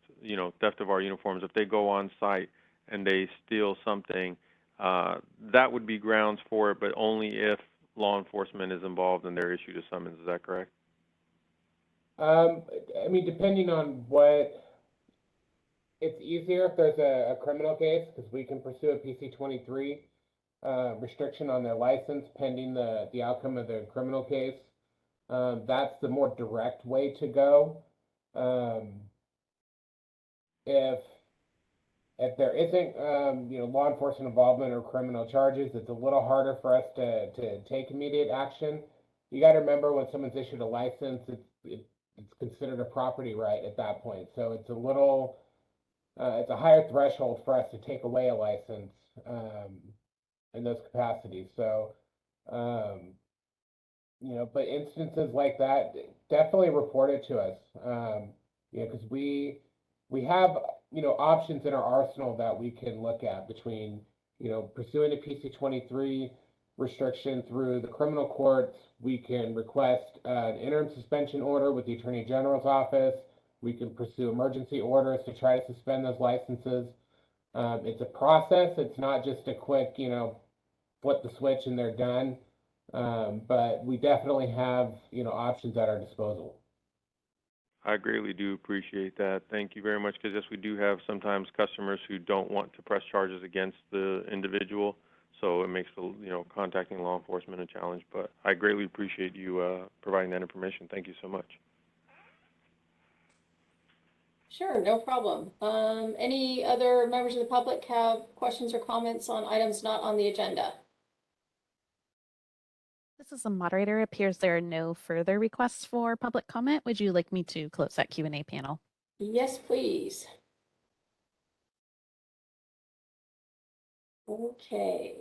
theft of our uniforms, if they go on site and they steal something, that would be grounds for it, but only if law enforcement is involved and they're issued a summons. Is that correct? I mean, depending on what, it's easier if there's a criminal case, because we can pursue a PC-23 restriction on their license pending the outcome of the criminal case. That's the more direct way to go. If there isn't, law enforcement involvement or criminal charges, it's a little harder for us to take immediate action. You got to remember, when someone's issued a license, it's considered a property right at that point. So it's a little, it's a higher threshold for us to take away a license in those capacities. So, but instances like that, definitely report it to us. Because we have, options in our arsenal that we can look at between, pursuing a PC-23 restriction through the criminal courts. We can request an interim suspension order with the Attorney General's office. We can pursue emergency orders to try to suspend those licenses. It's a process. It's not just a quick, flip the switch and they're done. But we definitely have, options at our disposal. I greatly do appreciate that. Thank you very much, because yes, we do have sometimes customers who don't want to press charges against the individual, so it makes the, contacting law enforcement a challenge. But I greatly appreciate you providing that information. Thank you so much. Sure, no problem. Any other members of the public have questions or comments on items not on the agenda? This is the moderator. It appears there are no further requests for public comment. Would you like me to close that Q&A panel? Yes, please. Okay.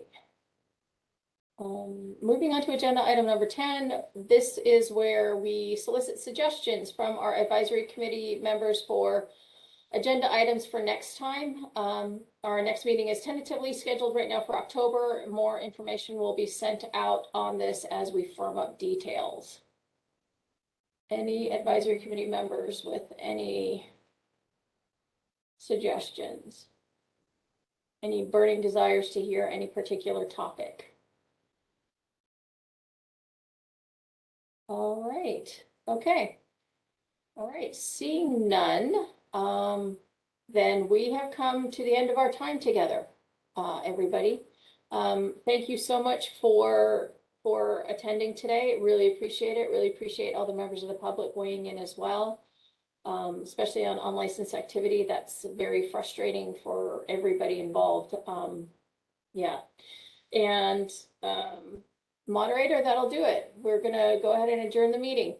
Moving on to agenda item number 10. This is where we solicit suggestions from our advisory committee members for agenda items for next time. Our next meeting is tentatively scheduled right now for October. More information will be sent out on this as we firm up details. Any advisory committee members with any suggestions? Any burning desires to hear any particular topic? All right, okay. All right, seeing none, then we have come to the end of our time together, everybody. Thank you so much for attending today. Really appreciate it. Really appreciate all the members of the public weighing in as well. especially on unlicensed activity. That's very frustrating for everybody involved. Yeah. And moderator, that'll do it. We're gonna go ahead and adjourn the meeting.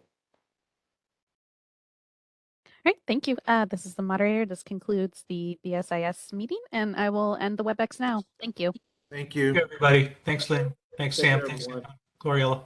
All right, thank you. This is the moderator. This concludes the BSIS meeting, and I will end the WebEx now. Thank you. Thank you. Everybody. Thanks, Lynn. Thanks, Take Sam. care, Thanks, everyone. Gloriella.